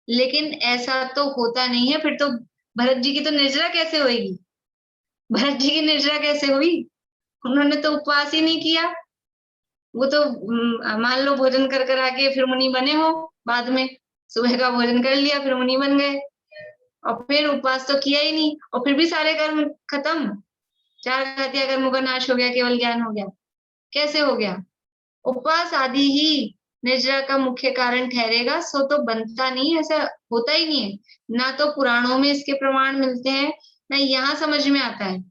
लेकिन ऐसा तो होता नहीं है। फिर तो भरत जी की तो निर्जरा कैसे होगी? भरत जी की निर्जरा कैसे हुई? उन्होंने तो उपवास ही नहीं किया, वो तो मान लो भोजन कर आके फिर मुनि बने हो, बाद में सुबह का भोजन कर लिया फिर मुनि बन गए, और फिर उपवास तो किया ही नहीं, और फिर भी सारे कर्म खत्म, 4 घातिया कर्मों का नाश हो गया, केवल ज्ञान हो गया। कैसे हो गया? उपवास आदि ही निर्जरा का मुख्य कारण ठहरेगा, सो तो बनता नहीं, ऐसा होता ही नहीं है। ना तो पुराणों में इसके प्रमाण मिलते हैं, ना यहाँ समझ में आता है।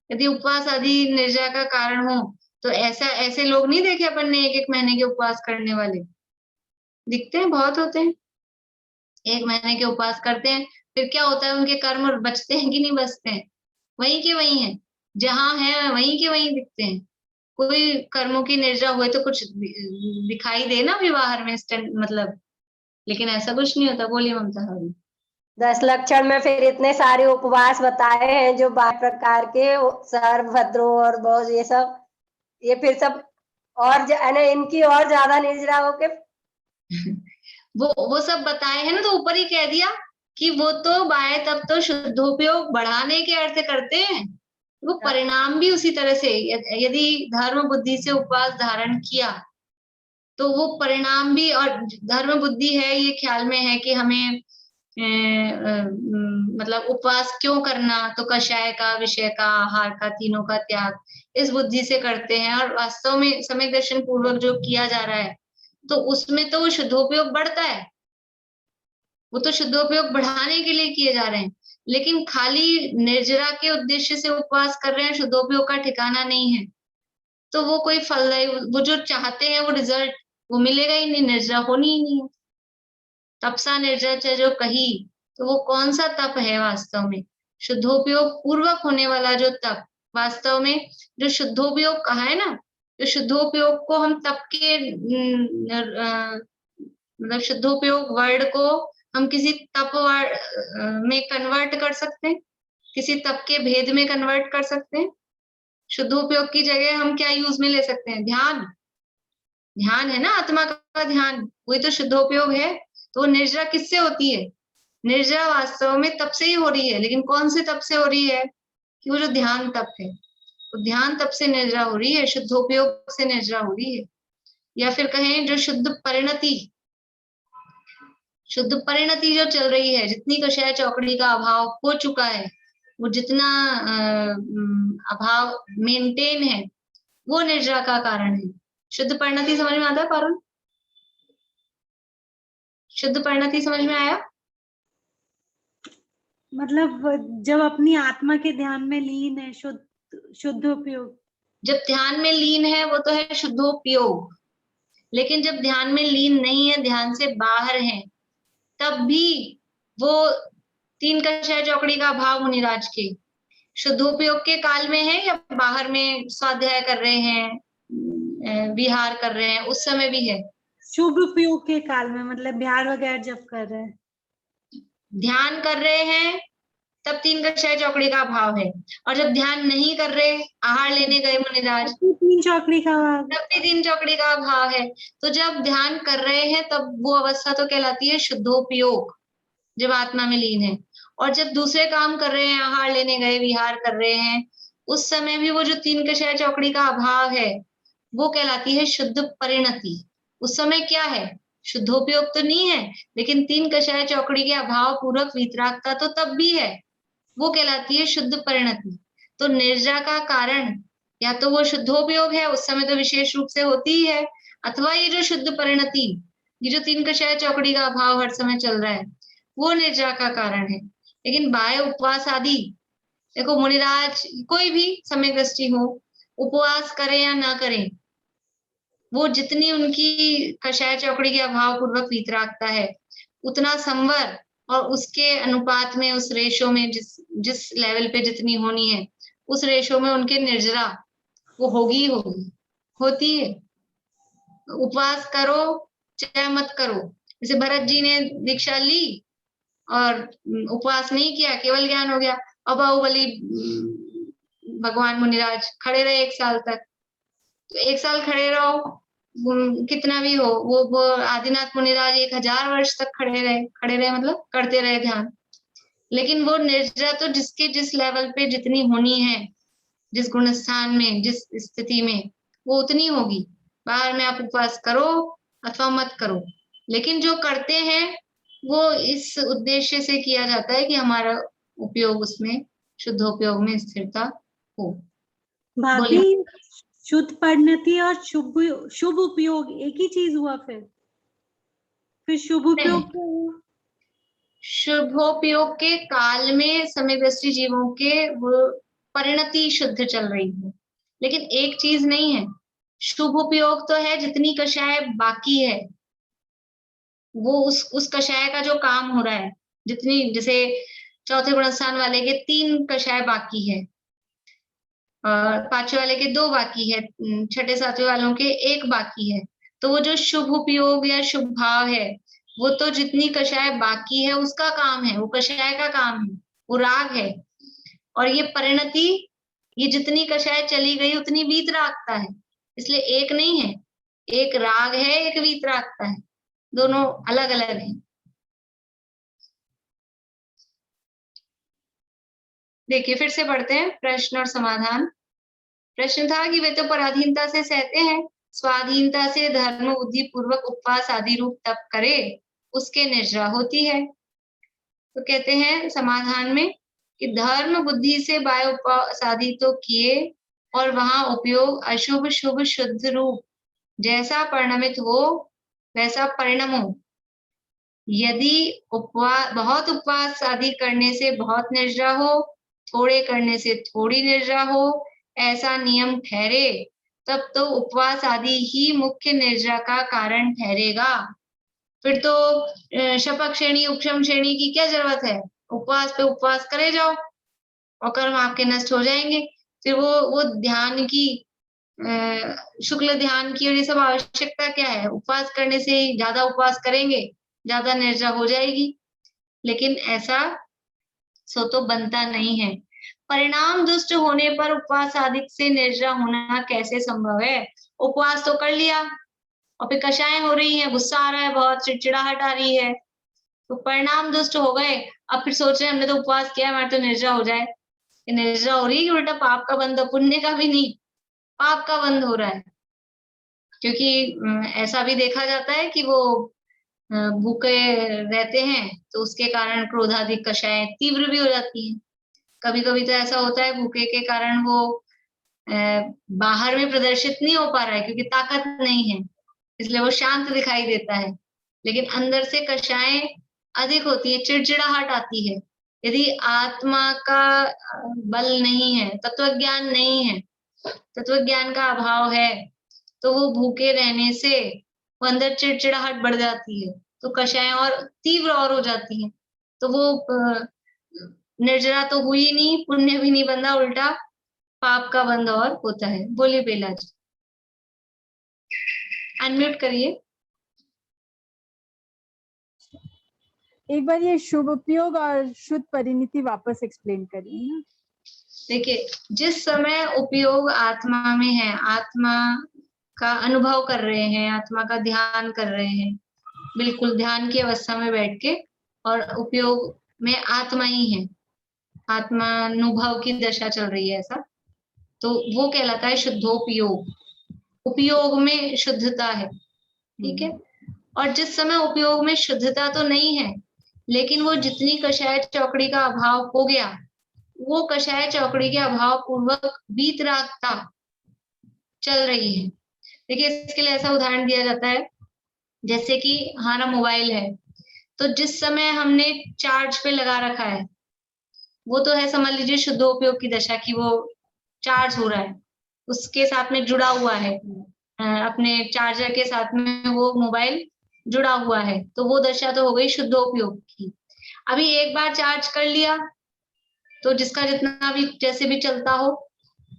यदि उपवास आदि निर्जरा का कारण हो तो ऐसे लोग नहीं देखे अपन ने 1-1 महीने के उपवास करने वाले, दिखते हैं, बहुत होते हैं, 1 महीने के उपवास करते हैं, फिर क्या होता है, उनके कर्म बचते हैं कि नहीं बचते हैं? वहीं के वहीं है, जहां है वहीं के वहीं दिखते हैं। कोई कर्मों की निर्जरा हुए तो कुछ दिखाई दे ना व्यवहार में, मतलब, लेकिन ऐसा कुछ नहीं होता। बोलिए ममता हरी। 10 लक्षण में फिर इतने सारे उपवास बताए हैं जो 12 प्रकार के, सर्व भद्रो और बहुत ये सब, ये फिर सब और इनकी और ज्यादा निर्जरा होके वो सब बताए हैं ना, तो ऊपर ही कह दिया कि वो तो बाय तब तो शुद्धोपयोग बढ़ाने के अर्थ करते हैं, वो परिणाम भी उसी तरह से। यदि धर्म बुद्धि से उपवास धारण किया तो वो परिणाम भी, और धर्म बुद्धि है ये ख्याल में है कि हमें मतलब उपवास क्यों करना, तो कषाय का, विषय का, आहार का, तीनों का त्याग इस बुद्धि से करते हैं, और वास्तव में सम्यक दर्शन पूर्वक जो किया जा रहा है तो उसमें तो वो शुद्धोपयोग बढ़ता है, वो तो शुद्धोपयोग बढ़ाने के लिए किए जा रहे हैं। लेकिन खाली निर्जरा के उद्देश्य से उपवास कर रहे हैं, शुद्धोपयोग का ठिकाना नहीं है, तो वो कोई फलदायी, वो जो चाहते हैं वो रिजल्ट वो मिलेगा ही नहीं, निर्जरा होनी ही नहीं है। तपसा निर्जरा जो कही, तो वो कौन सा तप है वास्तव में? शुद्धोपयोग पूर्वक होने वाला जो तप, वास्तव में जो शुद्धोपयोग कहा है ना, तो शुद्धोपयोग को हम तप के मतलब शुद्धोपयोग वर्ड को हम किसी तप वर्ड में कन्वर्ट कर सकते हैं, किसी तप के भेद में कन्वर्ट कर सकते हैं। शुद्धोपयोग की जगह हम क्या यूज में ले सकते हैं? ध्यान। ध्यान है ना, आत्मा का ध्यान, वही तो शुद्धोपयोग है। तो निर्जरा किससे होती है? निर्जरा वास्तव में तप से ही हो रही है, लेकिन कौन से तप से हो रही है? कि वो जो ध्यान तप है, तो ध्यान तप से निर्जरा हो रही है, शुद्धोपयोग से निर्जरा हो रही है। या फिर कहें जो शुद्ध परिणति जो चल रही है, जितनी कषाय चौकड़ी का अभाव हो चुका है, वो जितना अभाव मेंटेन है, वो निर्जरा का कारण है। शुद्ध परिणति समझ में आता है पारुल? शुद्ध परिणति समझ में आया? मतलब जब अपनी आत्मा के ध्यान में लीन है, शुद्धोपयोग। जब ध्यान में लीन है वो तो है शुद्धोपयोग, लेकिन जब ध्यान में लीन नहीं है, ध्यान से बाहर है, तब भी वो 3 कषाय चौकड़ी का अभाव मुनिराज के शुद्धोपयोग के काल में है, या बाहर में स्वाध्याय कर रहे हैं, विहार कर रहे हैं, उस समय भी है? शुभ उपयोग के काल में, मतलब बिहार वगैरह जब कर रहे हैं, ध्यान कर रहे हैं, तब 3 कषाय चौकड़ी का अभाव है, और जब ध्यान नहीं कर रहे, आहार लेने गए मुनिराज, 3 चौकड़ी का तब भी 3 चौकड़ी का अभाव है। तो जब ध्यान कर रहे हैं तब वो अवस्था तो कहलाती है शुद्धोपयोग, जब आत्मा में लीन है। और जब दूसरे काम कर रहे हैं, आहार लेने गए, विहार कर रहे हैं, उस समय भी वो जो 3 कषाय चौकड़ी का अभाव है वो कहलाती है शुद्ध परिणति। उस समय क्या है, शुद्धोपयोग तो नहीं है, लेकिन 3 कषाय चौकड़ी के अभाव पूर्वक वीतरागता तो तब भी है, वो कहलाती है शुद्ध परिणति। तो निर्जा का कारण या तो वो शुद्धोपयोग है, उस समय तो विशेष रूप से होती ही है, अथवा ये जो शुद्ध परिणति, ये जो 3 कषाय चौकड़ी का अभाव हर समय चल रहा है, वो निर्जा का कारण है। लेकिन बाह्य उपवास आदि, देखो मुनिराज कोई भी समय दृष्टि हो, उपवास करें या ना करें, वो जितनी उनकी कषाय चौकड़ी के अभाव पूर्वक वीतरागता है, उतना संवर और उसके अनुपात में, उस रेशो में, जिस लेवल पे जितनी होनी है, उस रेशो में उनके निर्जरा वो होगी ही होगी, होती है। उपवास करो चाहे मत करो, जैसे भरत जी ने दीक्षा ली और उपवास नहीं किया, केवल ज्ञान हो गया। अब बाहुबली भगवान मुनिराज खड़े रहे 1 साल तक, तो 1 साल खड़े रहो, कितना भी हो, वो आदिनाथ मुनिराज 1000 वर्ष तक खड़े रहे मतलब करते रहे ध्यान। लेकिन वो निर्जरा तो जिसके जिस लेवल पे जितनी होनी है, जिस गुण स्थान में, जिस स्थिति में, वो उतनी होगी। बाहर में आप उपवास करो अथवा मत करो, लेकिन जो करते हैं वो इस उद्देश्य से किया जाता है कि हमारा उपयोग उसमें, शुद्धोपयोग में स्थिरता हो। भाभी, शुद्ध परिणति और शुभ उपयोग एक ही चीज हुआ? फिर शुभ उपयोग क्या हुआ? शुभोपयोग के काल में समयदृष्टि जीवों के वो परिणति शुद्ध चल रही है, लेकिन एक चीज नहीं है। शुभ उपयोग तो है जितनी कषाय बाकी है, वो उस कषाय का जो काम हो रहा है, जितनी, जैसे चौथे गुणस्थान वाले के 3 कषाय बाकी है, और 5वें वाले के 2 बाकी है, 6ठे 7वें वालों के 1 बाकी है। तो वो जो शुभ उपयोग या शुभ भाव है, वो तो जितनी कषाय बाकी है उसका काम है, वो कषाय का काम है, वो राग है। और ये परिणति, ये जितनी कषाय चली गई उतनी वीतरागता है, इसलिए एक नहीं है, एक राग है, एक वीतरागता है, दोनों अलग अलग हैं। देखिए फिर से पढ़ते हैं प्रश्न और समाधान। प्रश्न था कि वे तो पराधीनता से सहते हैं, स्वाधीनता से धर्म बुद्धि पूर्वक उपवास आदि रूप तप करे, उसके निर्जरा होती है। तो कहते हैं समाधान में कि धर्म बुद्धि से बाह्य उपवास आदि तो किए, और वहां उपयोग अशुभ शुभ शुद्ध रूप जैसा परिणमित हो वैसा परिणम हो। यदि बहुत उपवास आदि करने से बहुत निर्जरा हो, थोड़े करने से थोड़ी निर्जरा हो, ऐसा नियम ठहरे, तब तो उपवास आदि ही मुख्य निर्जरा का कारण ठहरेगा। फिर तो शपक श्रेणी उपशम श्रेणी की क्या जरूरत है, उपवास पे उपवास करे जाओ और कर्म आपके नष्ट हो जाएंगे। फिर वो ध्यान की, शुक्ल ध्यान की और ये सब आवश्यकता क्या है? उपवास करने से ही, ज्यादा उपवास करेंगे ज्यादा निर्जरा हो जाएगी, लेकिन ऐसा सो तो बनता नहीं है। परिणाम दुष्ट होने पर उपवास आदि से निर्जरा होना कैसे संभव है? उपवास तो कर लिया और फिर कषाय हो रही है, गुस्सा आ रहा है, बहुत चिड़चिड़ाहट आ रही है, तो परिणाम दुष्ट हो गए। अब फिर सोच रहे हैं हमने तो उपवास किया, हमारे तो निर्जरा हो जाए। निर्जरा हो रही है कि उल्टा पाप का बंध, पुण्य का भी नहीं, पाप का बंध हो रहा है। क्योंकि ऐसा भी देखा जाता है कि वो भूखे रहते हैं तो उसके कारण क्रोधादि कषाय तीव्र भी हो जाती है। कभी कभी तो ऐसा होता है भूखे के कारण वो बाहर में प्रदर्शित नहीं हो पा रहा है क्योंकि ताकत नहीं है, इसलिए वो शांत दिखाई देता है, लेकिन अंदर से कषाय अधिक होती है, चिड़चिड़ाहट आती है। यदि आत्मा का बल नहीं है, तत्वज्ञान नहीं है, तत्वज्ञान का अभाव है, तो वो भूखे रहने से वो अंदर चिड़चिड़ाहट बढ़ जाती है, तो कषाय और तीव्र और हो जाती है। तो वो निर्जरा तो हुई नहीं, पुण्य भी नहीं बंधा, उल्टा पाप का बंध और होता है। बोलिए बेला जी, अनम्यूट करिए। एक बार ये शुभ उपयोग और शुद्ध परिणति वापस एक्सप्लेन करिए ना। देखिए, जिस समय उपयोग आत्मा में है, आत्मा का अनुभव कर रहे हैं, आत्मा का ध्यान कर रहे हैं, बिल्कुल ध्यान की अवस्था में बैठ के, और उपयोग में आत्मा ही है, आत्मानुभव की दशा चल रही है ऐसा, तो वो कहलाता है शुद्धोपयोग। उपयोग में शुद्धता है, ठीक है। और जिस समय उपयोग में शुद्धता तो नहीं है, लेकिन वो जितनी कषाय चौकड़ी का अभाव हो गया, वो कषाय चौकड़ी के अभाव पूर्वक वीतरागता चल रही है। देखिए इसके लिए ऐसा उदाहरण दिया जाता है, जैसे कि हमारा मोबाइल है, तो जिस समय हमने चार्ज पे लगा रखा है, वो तो है समझ लीजिए शुद्धोपयोग की दशा की, वो चार्ज हो रहा है, उसके साथ में जुड़ा हुआ है, अपने चार्जर के साथ में वो मोबाइल जुड़ा हुआ है, तो वो दशा तो हो गई शुद्धोपयोग की। अभी एक बार चार्ज कर लिया तो जिसका जितना भी जैसे भी चलता हो,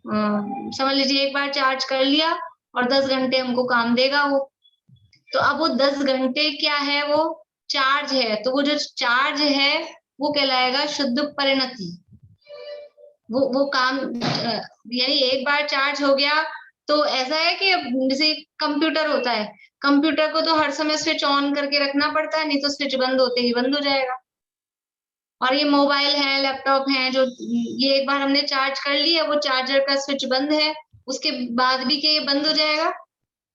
समझ लीजिए एक बार चार्ज कर लिया और 10 घंटे हमको काम देगा वो, तो अब वो 10 घंटे क्या है, वो चार्ज है, तो वो जो चार्ज है वो कहलाएगा शुद्ध परिणति। वो काम यानी एक बार चार्ज हो गया तो ऐसा है कि जैसे कंप्यूटर होता है, कंप्यूटर को तो हर समय स्विच ऑन करके रखना पड़ता है, नहीं तो स्विच बंद होते ही बंद हो जाएगा। और ये मोबाइल है, लैपटॉप है, जो ये एक बार हमने चार्ज कर लिया, वो चार्जर का स्विच बंद है, उसके बाद भी क्या ये बंद हो जाएगा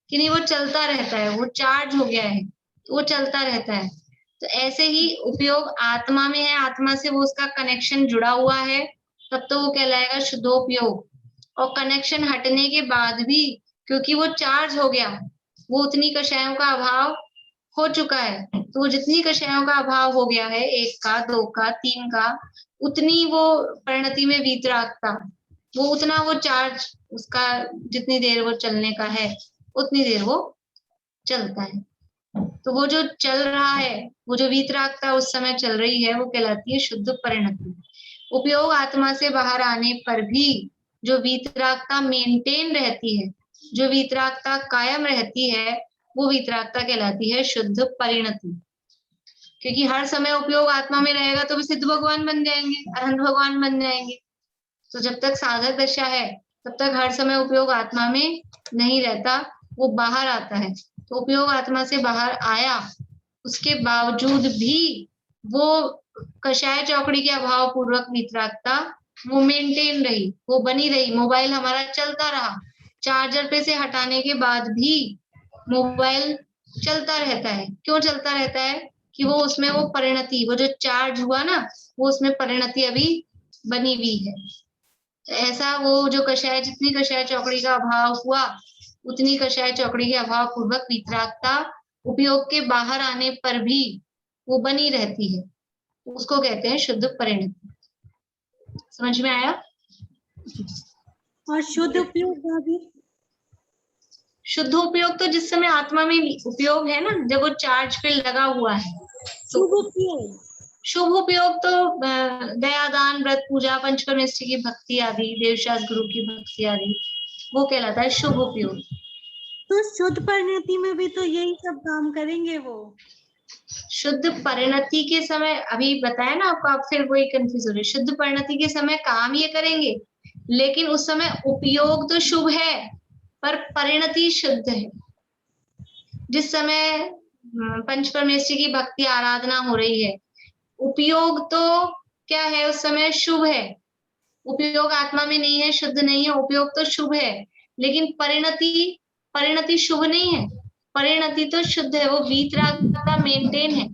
कि नहीं, वो चलता रहता है, वो चार्ज हो गया है तो वो चलता रहता है। तो ऐसे ही उपयोग आत्मा में है, आत्मा से वो उसका कनेक्शन जुड़ा हुआ है, तब तो वो कहलाएगा शुद्धोपयोग। और कनेक्शन हटने के बाद भी क्योंकि वो चार्ज हो गया, वो उतनी कषायों का अभाव हो चुका है, तो वो जितनी कषायों का अभाव हो गया है, 1 का 2 का 3 का, उतनी वो परिणति में वीतरागता, वो उतना वो चार्ज उसका जितनी देर वो चलने का है उतनी देर वो चलता है। तो वो जो चल रहा है, वो जो वीतरागता उस समय चल रही है, वो कहलाती है शुद्ध परिणति। उपयोग आत्मा से बाहर आने पर भी जो वीतरागता मेंटेन रहती है, जो वीतरागता कायम रहती है, वो वीतरागता कहलाती है शुद्ध परिणति। क्योंकि हर समय उपयोग आत्मा में रहेगा तो भी सिद्ध भगवान बन जाएंगे, अरहंत भगवान बन जाएंगे। तो जब तक साधक दशा है तब तक हर समय उपयोग आत्मा में नहीं रहता, वो बाहर आता है। तो उपयोग आत्मा से बाहर आया, उसके बावजूद भी वो कषाय चौकड़ी के अभाव पूर्वक वीतरागता वो मेंटेन रही, वो बनी रही। मोबाइल हमारा चलता रहा, चार्जर पे से हटाने के बाद भी मोबाइल चलता रहता है। क्यों चलता रहता है? कि वो उसमें वो परिणति, वो जो चार्ज हुआ ना, वो उसमें परिणति अभी बनी हुई है। ऐसा वो जो कषाय, जितनी कषाय चौकड़ी का अभाव हुआ, उतनी कषाय चौकड़ी के अभाव पूर्वक वीतरागता उपयोग के बाहर आने पर भी वो बनी रहती है, उसको कहते हैं शुद्ध परिणति। समझ में आया? और शुद्ध उपयोग भाभी? शुद्ध उपयोग तो जिस समय आत्मा में उपयोग है ना, जब वो चार्ज पे लगा हुआ है। शुभ उपयोग, शुभ उपयोग तो दया, दान, व्रत, पूजा, पंचपरमेष्ठी की भक्ति आदि, देवशास्त्र गुरु की भक्ति आदि, वो कहलाता है शुभ उपयोग। तो शुद्ध परिणति में भी तो यही सब काम करेंगे वो। शुद्ध परिणति के समय अभी बताया ना आपको, आप फिर वही कंफ्यूज हो रहे। शुद्ध परिणति के समय काम ये करेंगे, लेकिन उस समय उपयोग तो शुभ है पर परिणति शुद्ध है। जिस समय पंचपरमेष्ठी की भक्ति आराधना हो रही है, उपयोग तो क्या है उस समय? शुभ है। उपयोग आत्मा में नहीं है, शुद्ध नहीं है, उपयोग तो शुभ है, लेकिन परिणति शुभ नहीं है, परिणति तो शुद्ध है, वो वीतरागता मेंटेन है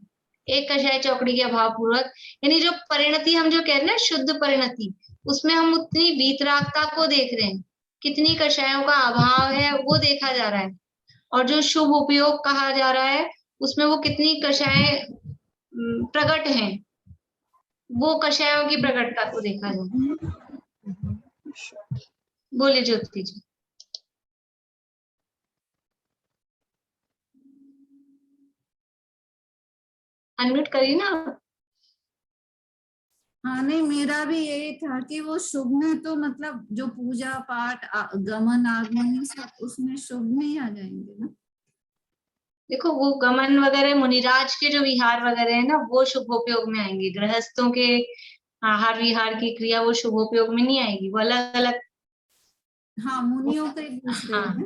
एक कषाय चौकड़ी के अभाव पूर्वक। यानी जो परिणति हम जो कह रहे हैं ना, शुद्ध परिणति, उसमें हम उतनी वीतरागता को देख रहे हैं, कितनी कषायों का अभाव है वो देखा जा रहा है। और जो शुभ उपयोग कहा जा रहा है, उसमें वो कितनी कषाय प्रकट हैं, वो कषायों की प्रकटता को देखा जाए। बोले ज्योति जी। अनम्यूट करिए ना। हाँ नहीं, मेरा भी यही था कि वो शुभ में तो मतलब जो पूजा पाठ, गमन आगमन, सब उसमें शुभ में ही आ जाएंगे ना। देखो वो गमन वगैरह, मुनिराज के जो विहार वगैरह है ना, वो शुभोपयोग में आएंगे। गृहस्थों के आहार विहार की क्रिया वो शुभोपयोग में नहीं आएगी, वो अलग अलग। हाँ, मुनियों के दूसरे हैं।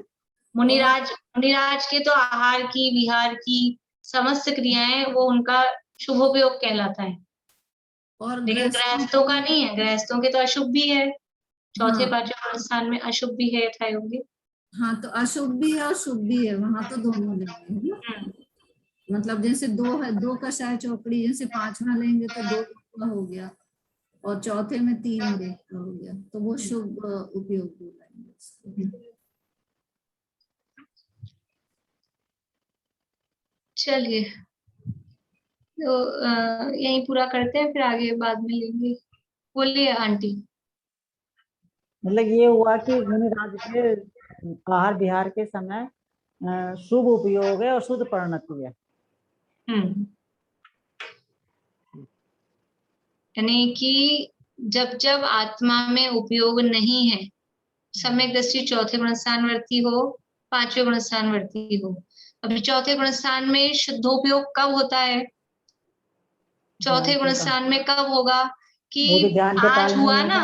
मुनिराज के तो आहार की, विहार की समस्त क्रियाएं वो उनका शुभोपयोग कहलाता है। और लेकिन गृहस्थों का नहीं है, गृहस्थों के तो अशुभ भी है, चौथे पांचवें स्थान में अशुभ भी है यथायोग्य। हाँ, तो अशुभ भी है और शुभ भी है, वहां तो दोनों लेंगे, है ना। मतलब जैसे 2 है, 2 कषाय चौकड़ी, जैसे 5वां लेंगे तो 2 हो गया, और चौथे में 3 हो गया, तो वो शुभ उपयोग बोलेंगे। चलिए, तो यहीं पूरा करते हैं, फिर आगे बाद में लेंगे। बोलिए आंटी। मतलब ये हुआ कि मुनिराज के आहार विहार के समय शुभ उपयोग है और शुद्ध परिणति है। यानी कि जब जब आत्मा में उपयोग नहीं है, सम्यक दृष्टि चौथे गुणस्थानवर्ती हो, 5वें गुणस्थानवर्ती हो। अभी चौथे गुणस्थान में शुद्धोपयोग कब होता है? चौथे गुणस्थान में कब होगा कि आज हुआ ना,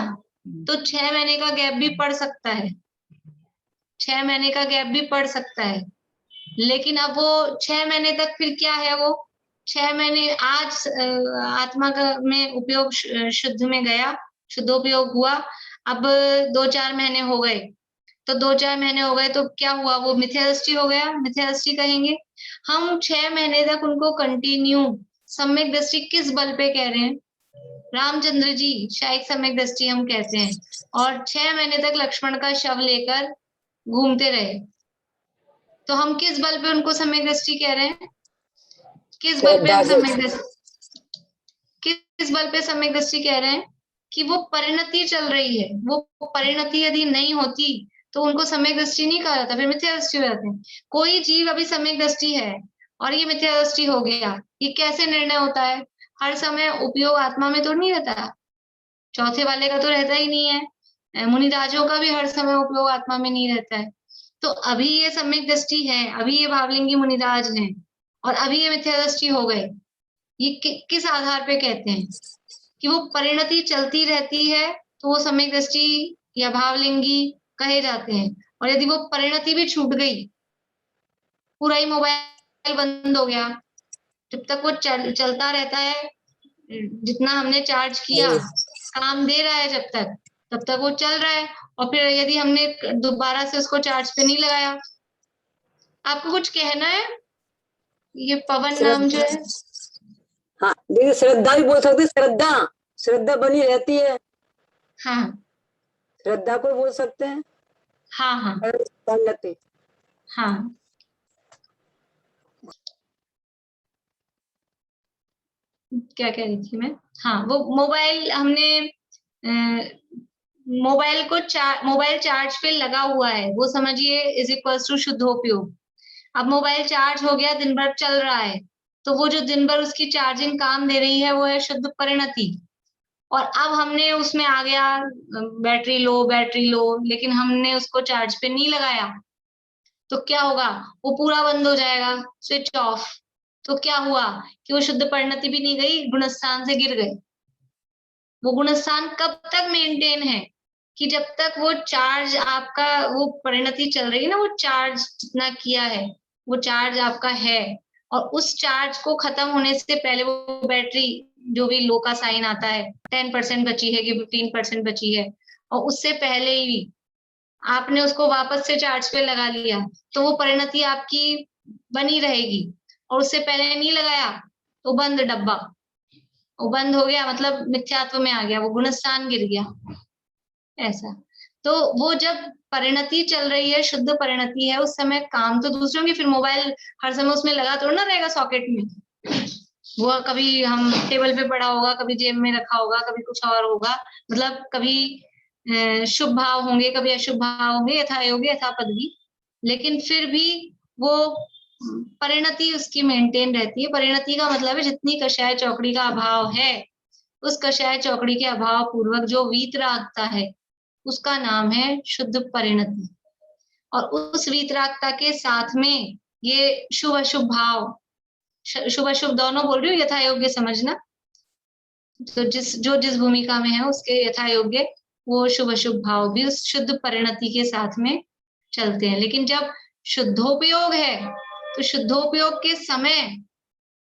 तो 6 महीने का गैप भी पड़ सकता है, 6 महीने का गैप भी पड़ सकता है। लेकिन अब वो 6 महीने तक फिर क्या है, वो 6 महीने आज आत्मा का में उपयोग शुद्ध में गया, शुद्धोपयोग हुआ। अब 2-4 महीने हो गए, तो 2-4 महीने हो गए तो क्या हुआ, वो मिथ्या दृष्टि हो गया, मिथ्या दृष्टि कहेंगे। हम 6 महीने तक उनको कंटिन्यू सम्यक दृष्टि किस बल पे कह रहे हैं? रामचंद्र जी शायद सम्यक दृष्टि हम कहते हैं, और 6 महीने तक लक्ष्मण का शव लेकर घूमते रहे, तो हम किस बल पे उनको सम्यक दृष्टि कह रहे हैं? किस बल पे हम सम्यक दृष्टि, किस बल पे सम्यक दृष्टि कह रहे हैं? कि वो परिणति चल रही है, वो परिणति यदि नहीं होती तो उनको सम्यक दृष्टि नहीं कहा जाता, फिर मिथ्या दृष्टि हो जाती है। कोई जीव अभी सम्यक दृष्टि है और ये मिथ्या दृष्टि हो गया, ये कैसे निर्णय होता है? हर समय उपयोग आत्मा में तो नहीं रहता, चौथे वाले का तो रहता ही नहीं है, मुनिराजों का भी हर समय उपयोग आत्मा में नहीं रहता है। तो अभी ये सम्यक दृष्टि है, अभी ये भावलिंगी मुनिराज हैं, और अभी ये मिथ्या दृष्टि हो गए। ये किस आधार पे कहते हैं कि वो परिणति चलती रहती है, तो वो सम्यक दृष्टि या भावलिंगी कहे जाते हैं। और यदि वो परिणति भी छूट गई, पूरा ही मोबाइल बंद हो गया, जब तक वो चलता रहता है, जितना हमने चार्ज किया काम दे रहा है, जब तक तब तक वो चल रहा है, और फिर यदि हमने दोबारा से उसको चार्ज पे नहीं लगाया। आपको कुछ कहना है? ये पवन नाम जो है, हाँ दीदी, श्रद्धा भी बोल सकते, श्रद्धा, श्रद्धा बनी रहती है। हाँ, श्रद्धा को बोल सकते हैं। हाँ हाँ हाँ, क्या कह रही थी मैं? हाँ, वो मोबाइल हमने मोबाइल चार्ज पे लगा हुआ है, वो समझिए इज इक्वल टू शुद्धोपयोग। अब मोबाइल चार्ज हो गया, दिन भर चल रहा है, तो वो जो दिन भर उसकी चार्जिंग काम दे रही है वो है शुद्ध परिणति। और अब हमने उसमें आ गया बैटरी लो, लेकिन हमने उसको चार्ज पे नहीं लगाया, तो क्या होगा, वो पूरा बंद हो जाएगा, स्विच ऑफ। तो क्या हुआ कि वो शुद्ध परिणति भी नहीं गई, गुणस्थान से गिर गए। वो गुणस्थान कब तक मेंटेन है? कि जब तक वो चार्ज आपका, वो परिणति चल रही है ना, वो चार्ज जितना किया है वो चार्ज आपका है, और उस चार्ज को खत्म होने से पहले वो बैटरी जो भी लो का साइन आता है, 10% बची है कि 15% बची है, और उससे पहले ही आपने उसको वापस से चार्ज पे लगा लिया, तो वो परिणति आपकी बनी रहेगी। और उससे पहले नहीं लगाया तो बंद डब्बा, वो बंद हो गया, मतलब मिथ्यात्व में आ गया, वो गुणस्थान गिर गया, ऐसा। तो वो जब परिणति चल रही है, शुद्ध परिणति है, उस समय काम तो दूसरे होंगे। फिर मोबाइल हर समय उसमें लगा तो ना रहेगा सॉकेट में, वो कभी हम टेबल पे पड़ा होगा, कभी जेब में रखा होगा, कभी कुछ और होगा, मतलब कभी शुभ भाव होंगे, कभी अशुभ भाव होंगे, यथा योग्य यथा पदवी, लेकिन फिर भी वो परिणति उसकी मेंटेन रहती है। परिणति का मतलब है जितनी कषाय चौकड़ी का अभाव है, उस कषाय चौकड़ी के अभाव पूर्वक जो वीतरागता है, उसका नाम है शुद्ध परिणति। और उस वीतरागता के साथ में ये शुभ अशुभ भाव, शुभ अशुभ दोनों बोल रही हूँ, यथा योग्य समझना, तो जिस भूमिका में है उसके यथा योग्य वो शुभ अशुभ भाव भी उस शुद्ध परिणति के साथ में चलते हैं। लेकिन जब शुद्धोपयोग है, तो शुद्धोपयोग के समय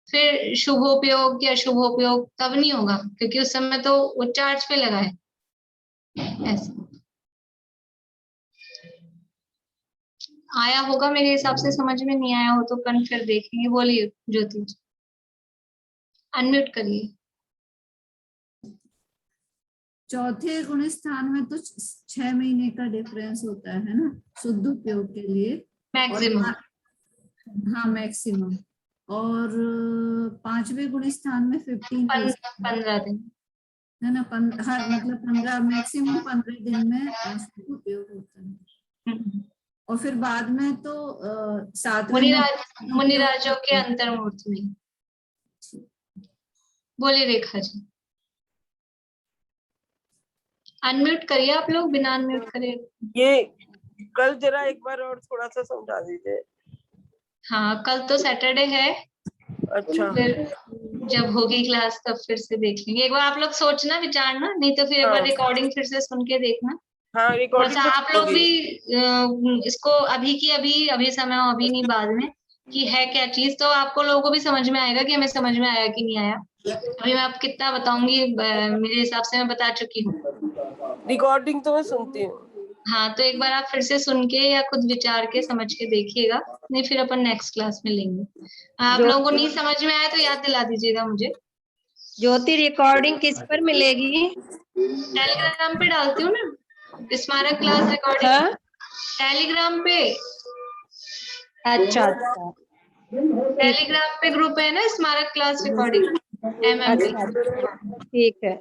फिर शुभोपयोग या शुभोपयोग तब नहीं होगा, क्योंकि उस समय तो वो चार्ज पे लगा है। ऐसे आया होगा मेरे हिसाब से, समझ में नहीं आया हो तो कल फिर देखेंगे। बोलिए ज्योति, अनम्यूट करिए। चौथे गुण स्थान में तो 6 महीने का डिफरेंस होता है ना शुद्ध उपयोग के लिए, मैक्सिमम। हाँ मैक्सिमम। और 5वें गुण स्थान में 15 दिन है ना। हाँ मतलब 15 मैक्सिमम 15 दिन में शुद्ध उपयोग होता है। और फिर बाद में तो 7वें मुनिराजों के अंतर्मुहूर्त में। बोलिए रेखा जी, अनम्यूट करिए आप लोग, बिना अनम्यूट करे। ये कल जरा एक बार और थोड़ा सा समझा दीजिए। हाँ कल तो सैटरडे है। अच्छा, फिर जब होगी क्लास तब फिर से देख लेंगे। एक बार आप लोग सोचना विचारना, नहीं तो फिर एक बार रिकॉर्डिंग फिर से सुन के देखना। हाँ रिकॉर्डिंग तो आप लोग भी इसको अभी की अभी समय हो, अभी नहीं बाद में, कि है क्या चीज, तो आपको लोगों को भी समझ में आएगा कि हमें समझ में आया कि नहीं आया। अभी मैं आप कितना बताऊंगी, मेरे हिसाब से मैं बता चुकी हूँ। रिकॉर्डिंग तो मैं सुनती हूँ। हाँ तो एक बार आप फिर से सुन के या खुद विचार के समझ के देखिएगा, नहीं फिर अपन नेक्स्ट क्लास में लेंगे। आप लोगों को नहीं समझ में आया तो याद दिला दीजिएगा मुझे। ज्योति रिकॉर्डिंग किस पर मिलेगी? टेलीग्राम पे डालती हूँ ना, स्मारक क्लास रिकॉर्डिंग। टेलीग्राम पे। अच्छा टेलीग्राम पे ग्रुप है ना, स्मारक क्लास रिकॉर्डिंग MMP। ठीक है।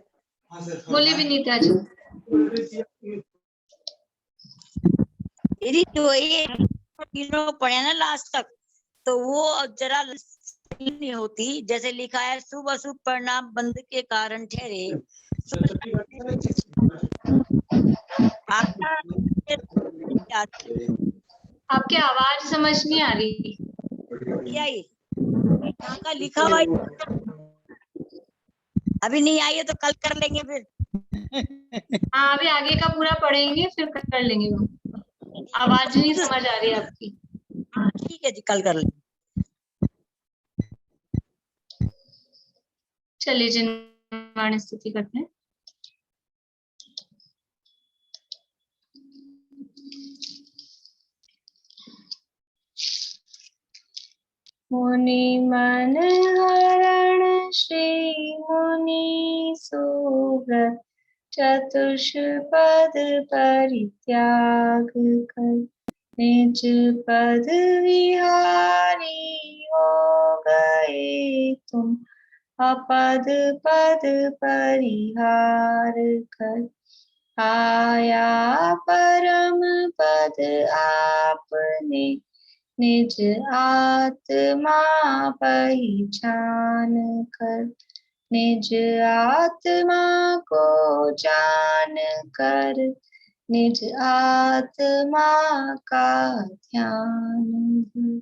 बोलिए विनीता जी। यदि जो ये तीनों पढ़े ना लास्ट तक, तो वो जरा नहीं होती। जैसे लिखा है शुभ अशुभ परिणाम बंध के कारण ठहरे। आपकी आवाज समझ नहीं आ रही। यहाँ का लिखा हुआ अभी नहीं आई है तो कल कर लेंगे फिर। हाँ अभी आगे का पूरा पढ़ेंगे फिर कर लेंगे वो। आवाज नहीं समझ आ रही आपकी। ठीक है जी, कल कर लेंगे। चलिए जिनवाणी स्तुति करते हैं। मुनि मन हरण श्री मुनि सुव्रत चतुष्पद परित्याग कर निज पद विहारी हो गए तुम अपद पद परिहार कर। आया परम पद आपने निज आत्मा पहचान कर। निज आत्मा को जान कर निज आत्मा का ध्यान।